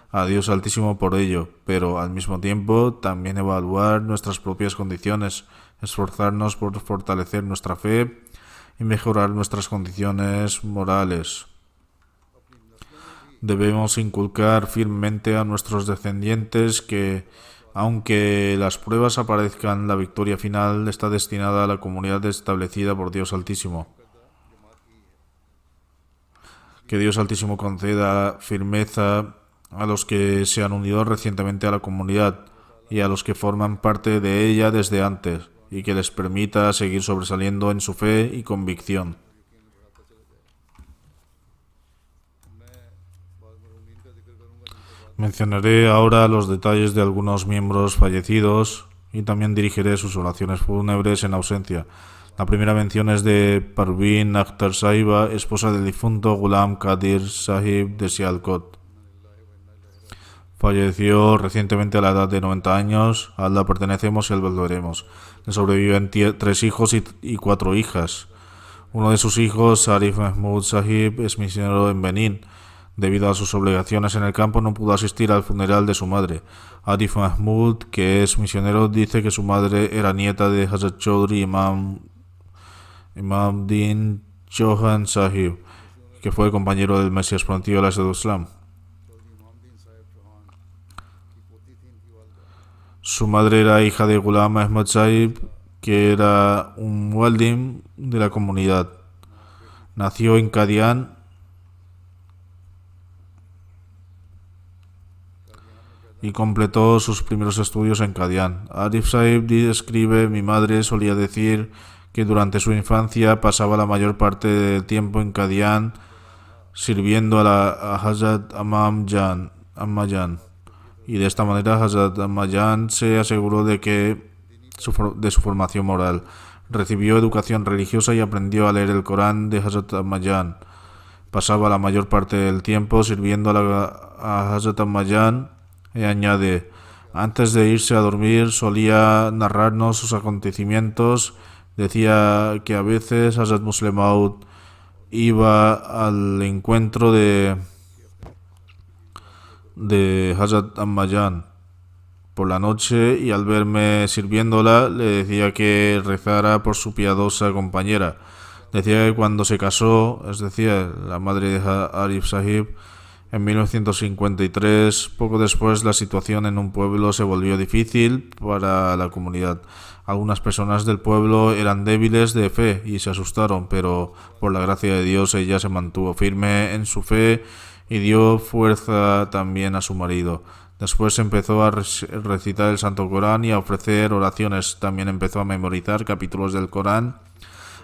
Speaker 3: a Dios Altísimo por ello, pero al mismo tiempo también evaluar nuestras propias condiciones, esforzarnos por fortalecer nuestra fe y mejorar nuestras condiciones morales. Debemos inculcar firmemente a nuestros descendientes que, aunque las pruebas aparezcan, la victoria final está destinada a la comunidad establecida por Dios Altísimo. Que Dios Altísimo conceda firmeza a los que se han unido recientemente a la comunidad y a los que forman parte de ella desde antes, y que les permita seguir sobresaliendo en su fe y convicción. Mencionaré ahora los detalles de algunos miembros fallecidos y también dirigiré sus oraciones fúnebres en ausencia. La primera mención es de Parveen Akhtar Sahiba, esposa del difunto Ghulam Qadir Sahib de Sialkot. Falleció recientemente a la edad de 90 años. A Allah pertenecemos y al volveremos. Le sobreviven 3 hijos y 4 hijas. Uno de sus hijos, Arif Mahmoud Sahib, es misionero en Benín. Debido a sus obligaciones en el campo no pudo asistir al funeral de su madre. Arif Mahmud, que es misionero, dice que su madre era nieta de Hazrat Chaudhry Imam Din Chauhan Sahib, que fue compañero del Mesías prometido al Islam. Su madre era hija de Ghulam Ahmad Sahib, que era un muallim de la comunidad. Nació en Qadian y completó sus primeros estudios en Qadian. Arif Sahib escribe: mi madre solía decir que durante su infancia pasaba la mayor parte del tiempo en Qadian sirviendo a Hazrat Ammajan, y de esta manera Hazrat Ammajan se aseguró de su formación moral. Recibió educación religiosa y aprendió a leer el Corán de Hazrat Ammajan. Pasaba la mayor parte del tiempo sirviendo a Hazrat Ammajan. Y añade: antes de irse a dormir solía narrarnos sus acontecimientos. Decía que a veces Hazrat Muslim Maud iba al encuentro de Hazrat Ammajan por la noche y al verme sirviéndola le decía que rezara por su piadosa compañera. Decía que cuando se casó, es decir, la madre de Arif Sahib, en 1953, poco después, la situación en un pueblo se volvió difícil para la comunidad. Algunas personas del pueblo eran débiles de fe y se asustaron, pero por la gracia de Dios ella se mantuvo firme en su fe y dio fuerza también a su marido. Después empezó a recitar el Santo Corán y a ofrecer oraciones. También empezó a memorizar capítulos del Corán.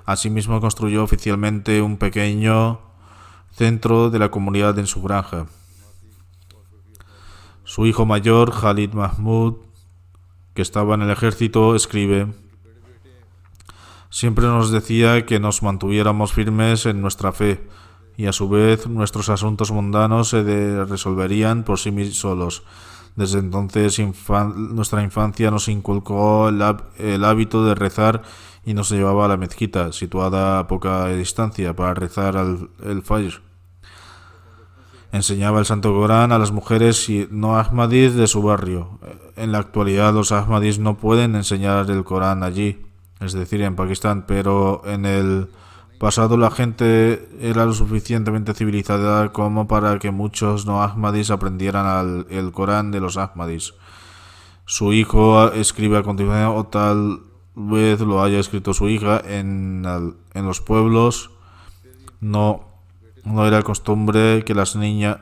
Speaker 3: Asimismo construyó oficialmente un pequeño centro de la comunidad en su granja. Su hijo mayor, Khalid Mahmud, que estaba en el ejército, escribe: siempre nos decía que nos mantuviéramos firmes en nuestra fe y a su vez nuestros asuntos mundanos se resolverían por sí solos. Desde entonces nuestra infancia nos inculcó el hábito de rezar y nos llevaba a la mezquita, situada a poca distancia, para rezar el Fajr. Enseñaba el Santo Corán a las mujeres no ahmadís de su barrio. En la actualidad los ahmadís no pueden enseñar el Corán allí, es decir, en Pakistán, pero en el pasado la gente era lo suficientemente civilizada como para que muchos no ahmadís aprendieran el Corán de los ahmadís. Su hijo escribe a continuación, o tal vez lo haya escrito su hija: en los pueblos no era costumbre que las niñas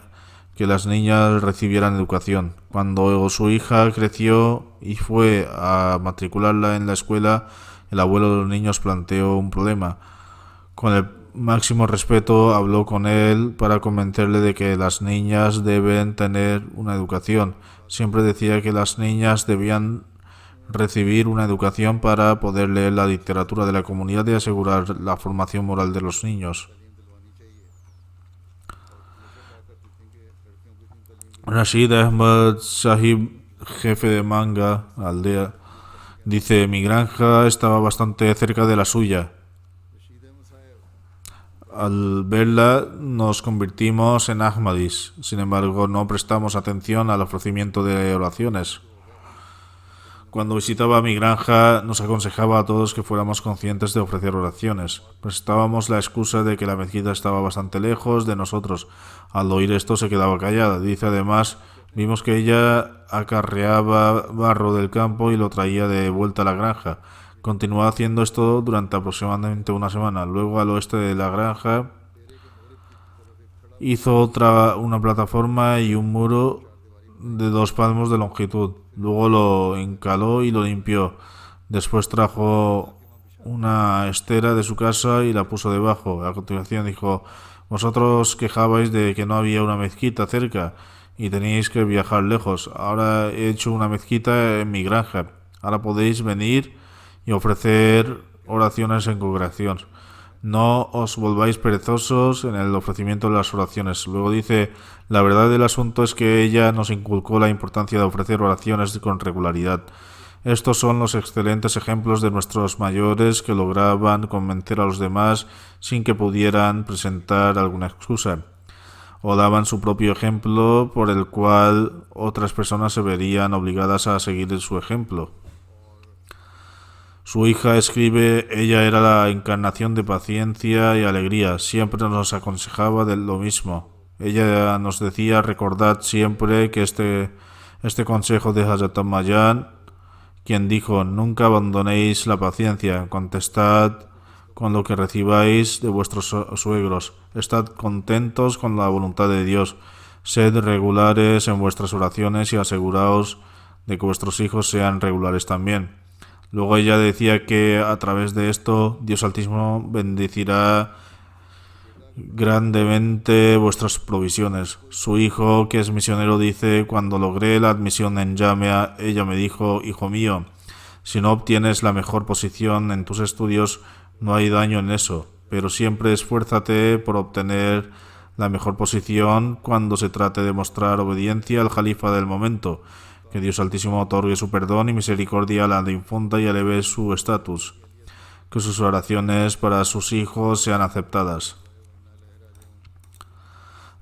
Speaker 3: recibieran educación. Cuando su hija creció y fue a matricularla en la escuela, el abuelo de los niños planteó un problema. Con el máximo respeto habló con él para convencerle de que las niñas deben tener una educación. Siempre decía que las niñas debían recibir una educación para poder leer la literatura de la comunidad y asegurar la formación moral de los niños. Rashid Ahmad Sahib, jefe de Manga, aldea, dice: mi granja estaba bastante cerca de la suya. Al verla nos convertimos en Ahmadis. Sin embargo, no prestamos atención al ofrecimiento de oraciones. Cuando visitaba mi granja nos aconsejaba a todos que fuéramos conscientes de ofrecer oraciones. Prestábamos la excusa de que la mezquita estaba bastante lejos de nosotros. Al oír esto se quedaba callada. Dice además: vimos que ella acarreaba barro del campo y lo traía de vuelta a la granja. Continuó haciendo esto durante aproximadamente una semana. Luego, al oeste de la granja, hizo una plataforma y un muro de 2 palmos de longitud. Luego lo encaló y lo limpió. Después trajo una estera de su casa y la puso debajo. A continuación dijo: vosotros quejabais de que no había una mezquita cerca y teníais que viajar lejos. Ahora he hecho una mezquita en mi granja. Ahora podéis venir y ofrecer oraciones en congregación. No os volváis perezosos en el ofrecimiento de las oraciones. Luego dice: la verdad del asunto es que ella nos inculcó la importancia de ofrecer oraciones con regularidad. Estos son los excelentes ejemplos de nuestros mayores que lograban convencer a los demás sin que pudieran presentar alguna excusa. o daban su propio ejemplo por el cual otras personas se verían obligadas a seguir su ejemplo. Su hija escribe, ella era la encarnación de paciencia y alegría, siempre nos aconsejaba de lo mismo. Ella nos decía, recordad siempre que este consejo de Hazrat Ammayan, quien dijo, nunca abandonéis la paciencia, contestad con lo que recibáis de vuestros suegros, estad contentos con la voluntad de Dios, sed regulares en vuestras oraciones y aseguraos de que vuestros hijos sean regulares también. Luego ella decía que a través de esto Dios Altísimo bendecirá grandemente vuestras provisiones. Su hijo, que es misionero, dice, cuando logré la admisión en Jamia, ella me dijo, hijo mío, si no obtienes la mejor posición en tus estudios, no hay daño en eso, pero siempre esfuérzate por obtener la mejor posición cuando se trate de mostrar obediencia al Jalifa del momento. Que Dios Altísimo otorgue su perdón y misericordia a la difunta y eleve su estatus. Que sus oraciones para sus hijos sean aceptadas.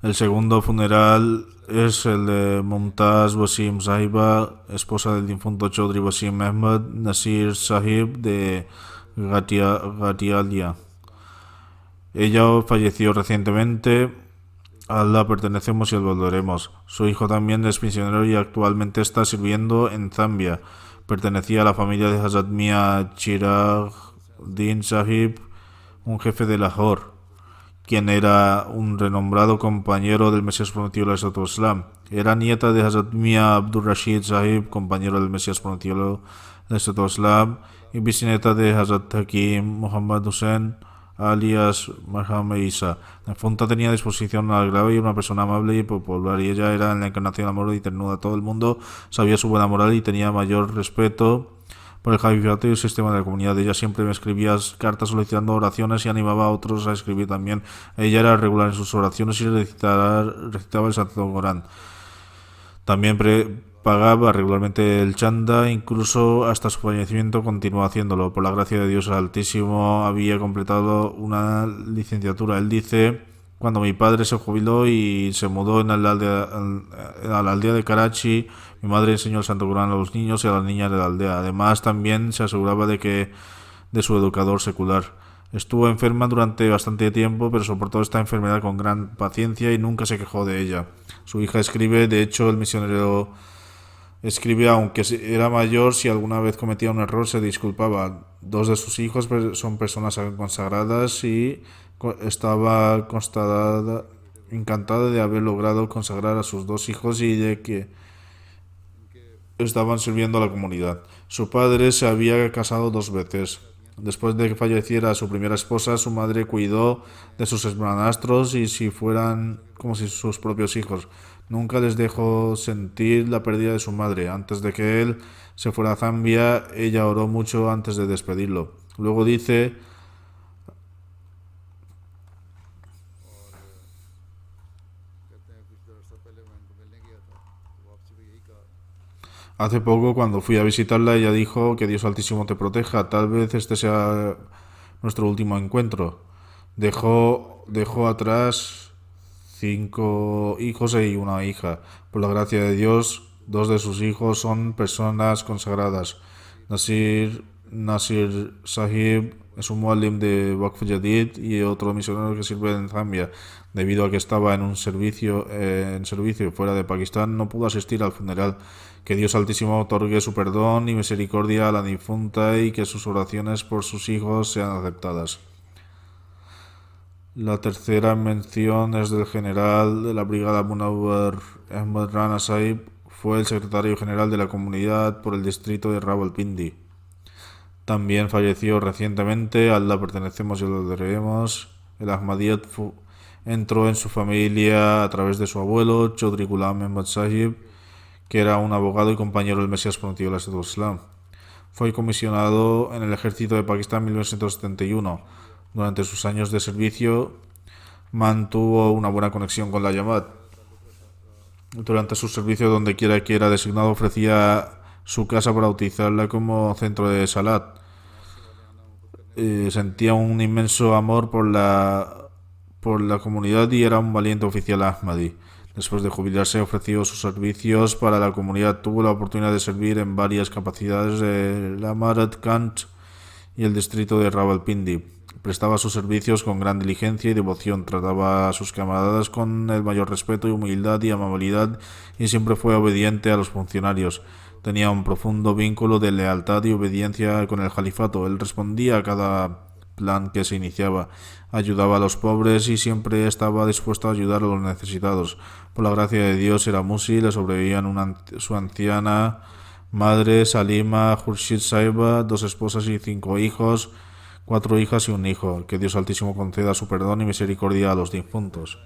Speaker 3: El segundo funeral es el de Mumtaz Wasim Sahiba, esposa del difunto Chaudhry Wasim Ahmed Nasir Sahib de Gatialia. Ella falleció recientemente. A Allah pertenecemos y al volveremos. Su hijo también es misionero y actualmente está sirviendo en Zambia. Pertenecía a la familia de Hazrat Mia Chirag Din Sahib, un jefe de Lahore, quien era un renombrado compañero del Mesías prometido del Islam. Era nieta de Hazrat Mia Abdur Rashid Sahib, compañero del Mesías prometido del Islam, y bisnieta de Hazrat Hakim Muhammad Hussain, alias Marham Isa. La difunta tenía disposición al grave y una persona amable y popular, y ella era en la encarnación de amor y ternura. Todo el mundo sabía su buena moral y tenía mayor respeto por el califato y el sistema de la comunidad. Ella siempre me escribía cartas solicitando oraciones y animaba a otros a escribir también. Ella era regular en sus oraciones y recitaba el Santo Corán. También pagaba regularmente el chanda, incluso hasta su fallecimiento continuó haciéndolo. Por la gracia de Dios Altísimo había completado una licenciatura. Él dice, cuando mi padre se jubiló y se mudó a la aldea de Karachi, mi madre enseñó el Santo Corán a los niños y a las niñas de la aldea. Además, también se aseguraba de su educador secular. Estuvo enferma durante bastante tiempo, pero soportó esta enfermedad con gran paciencia y nunca se quejó de ella. Su hija escribe, de hecho, el misionero escribe, aunque era mayor, si alguna vez cometía un error se disculpaba. Dos de sus hijos son personas consagradas y estaba encantada de haber logrado consagrar a sus dos hijos y de que estaban sirviendo a la comunidad. Su padre se había casado 2 veces. Después de que falleciera su primera esposa, su madre cuidó de sus hermanastros y si fueran como si sus propios hijos. Nunca les dejó sentir la pérdida de su madre. Antes de que él se fuera a Zambia, ella oró mucho antes de despedirlo. Luego dice, hace poco cuando fui a visitarla, ella dijo que Dios Altísimo te proteja. Tal vez este sea nuestro último encuentro. Dejó atrás 5 hijos y una hija. Por la gracia de Dios, 2 de sus hijos son personas consagradas. Nasir Sahib es un muallim de Waqf Jadid y otro misionero que sirve en Zambia. Debido a que estaba en servicio fuera de Pakistán, no pudo asistir al funeral. Que Dios Altísimo otorgue su perdón y misericordia a la difunta y que sus oraciones por sus hijos sean aceptadas. La tercera mención es del general de la brigada Munawar Ahmed Rana Sahib. Fue el secretario general de la comunidad por el distrito de Rawalpindi. También falleció recientemente. A Allah pertenecemos y lo adoraremos. El Ahmadiyyat entró en su familia a través de su abuelo, Chaudhry Ghulam Ahmed Sahib, que era un abogado y compañero del Mesías prometido del Islam. Fue comisionado en el ejército de Pakistán en 1971. Durante sus años de servicio mantuvo una buena conexión con la Jamaat. Durante su servicio, donde quiera que era designado, ofrecía su casa para utilizarla como centro de salat. Sentía un inmenso amor por por la comunidad y era un valiente oficial Ahmadi. Después de jubilarse ofreció sus servicios para la comunidad. Tuvo la oportunidad de servir en varias capacidades de la Marat Kant y el distrito de Rawalpindi. Prestaba sus servicios con gran diligencia y devoción, trataba a sus camaradas con el mayor respeto y humildad y amabilidad y siempre fue obediente a los funcionarios. Tenía un profundo vínculo de lealtad y obediencia con el califato. Él respondía a cada plan que se iniciaba, ayudaba a los pobres y siempre estaba dispuesto a ayudar a los necesitados. Por la gracia de Dios era Musi, le sobrevivían su anciana madre Salima Khurshid Saiba, 2 esposas y 5 hijos, 4 hijas y un hijo. Que Dios Altísimo conceda su perdón y misericordia a los difuntos.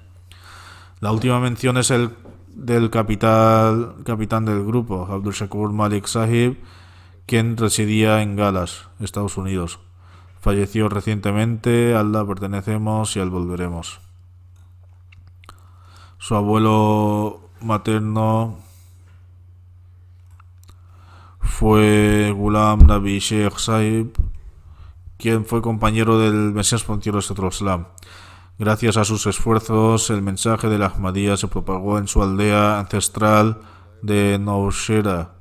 Speaker 3: La última mención es el del capitán del grupo, Abdul Shakur Malik Sahib, quien residía en Dallas, Estados Unidos. Falleció recientemente, a Allah pertenecemos y al volveremos. Su abuelo materno fue Ghulam Nabi Sheikh Sahib, quien fue compañero del Mesías Pontiero Islam. Gracias a sus esfuerzos, el mensaje de la Ahmadiyya se propagó en su aldea ancestral de Nowshera.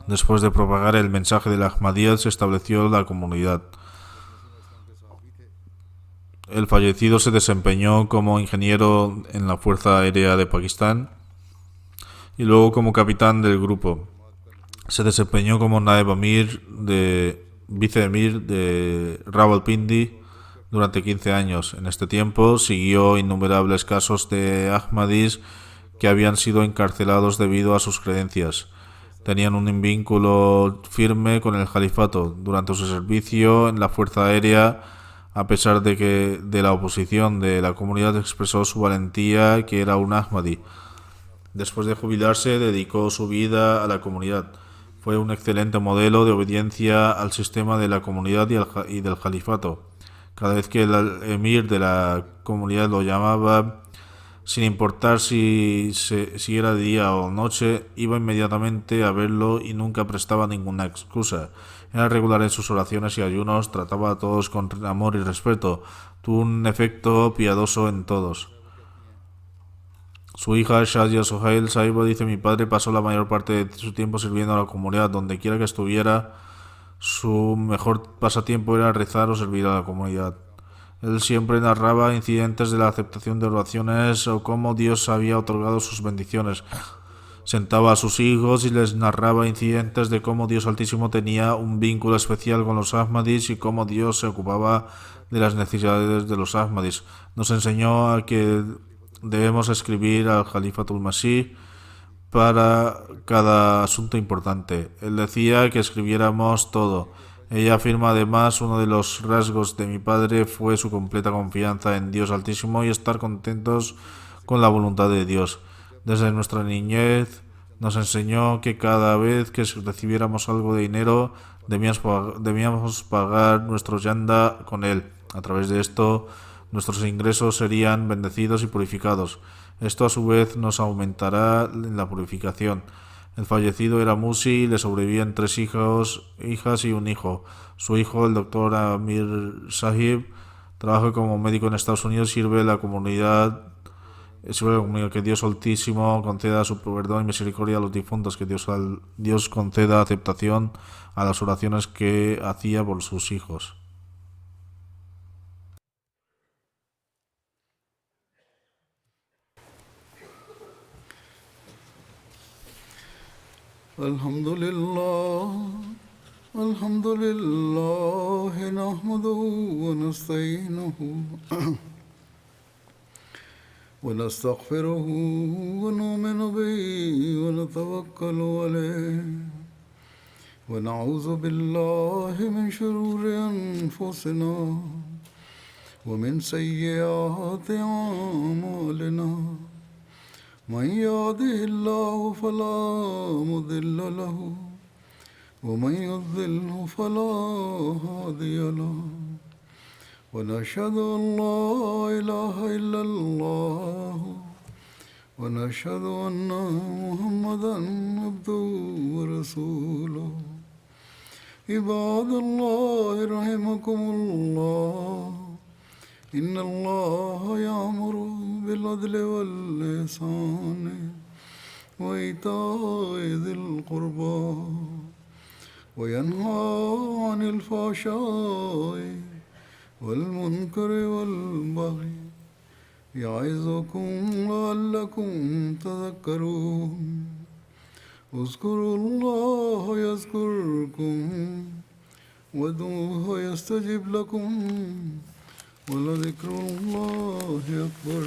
Speaker 3: Después de propagar el mensaje de la Ahmadiyya, se estableció la comunidad. El fallecido se desempeñó como ingeniero en la Fuerza Aérea de Pakistán y luego como capitán del grupo. Se desempeñó como viceemir de Rawalpindi durante 15 años. En este tiempo siguió innumerables casos de Ahmadis que habían sido encarcelados debido a sus creencias. Tenían un vínculo firme con el califato. Durante su servicio en la Fuerza Aérea, a pesar de la oposición de la comunidad, expresó su valentía, que era un Ahmadi. Después de jubilarse, dedicó su vida a la comunidad. Fue un excelente modelo de obediencia al sistema de la comunidad y del califato. Cada vez que el emir de la comunidad lo llamaba, sin importar si era día o noche, iba inmediatamente a verlo y nunca prestaba ninguna excusa. Era regular en sus oraciones y ayunos, trataba a todos con amor y respeto. Tuvo un efecto piadoso en todos. Su hija Shazia Sohail Saiba dice: mi padre pasó la mayor parte de su tiempo sirviendo a la comunidad. Donde quiera que estuviera, su mejor pasatiempo era rezar o servir a la comunidad. Él siempre narraba incidentes de la aceptación de oraciones o cómo Dios había otorgado sus bendiciones. Sentaba a sus hijos y les narraba incidentes de cómo Dios Altísimo tenía un vínculo especial con los Ahmadis y cómo Dios se ocupaba de las necesidades de los Ahmadis. Nos enseñó a que debemos escribir al Khalifatul Masih para cada asunto importante. Él decía que escribiéramos todo. Ella afirma además: uno de los rasgos de mi padre fue su completa confianza en Dios Altísimo y estar contentos con la voluntad de Dios. Desde nuestra niñez nos enseñó que cada vez que recibiéramos algo de dinero debíamos pagar nuestro yanda con él. A través de esto nuestros ingresos serían bendecidos y purificados. Esto a su vez nos aumentará en la purificación. El fallecido era Musi y le sobrevivían 3 hijas y un hijo. Su hijo, el doctor Amir Sahib, trabaja como médico en Estados Unidos y sirve a la comunidad. Que Dios Altísimo conceda su perdón y misericordia a los difuntos. Que Dios conceda aceptación a las oraciones que hacía por sus hijos.
Speaker 2: Alhamdulillah, nahmaduhu wa nasta'inuhu ونستغفره ونؤمن به ونتوكل عليه ونعوذ بالله من شرور أنفسنا ومن سيئات أعمالنا من يهده الله فلا مضل له ومن يضلل فلا هادي له ونشهد أن لا إله إلا الله ونشهد أن محمدا عبده ورسوله عباد الله رحمكم الله إن الله يأمر بالعدل والإحسان وإيتاء ذي القربى وينهى عن الفحشاء والمنكر والبغي يعظكم لعلكم تذكرون اذكروا الله يذكركم وادعوه يستجب لكم ولذكر الله أكبر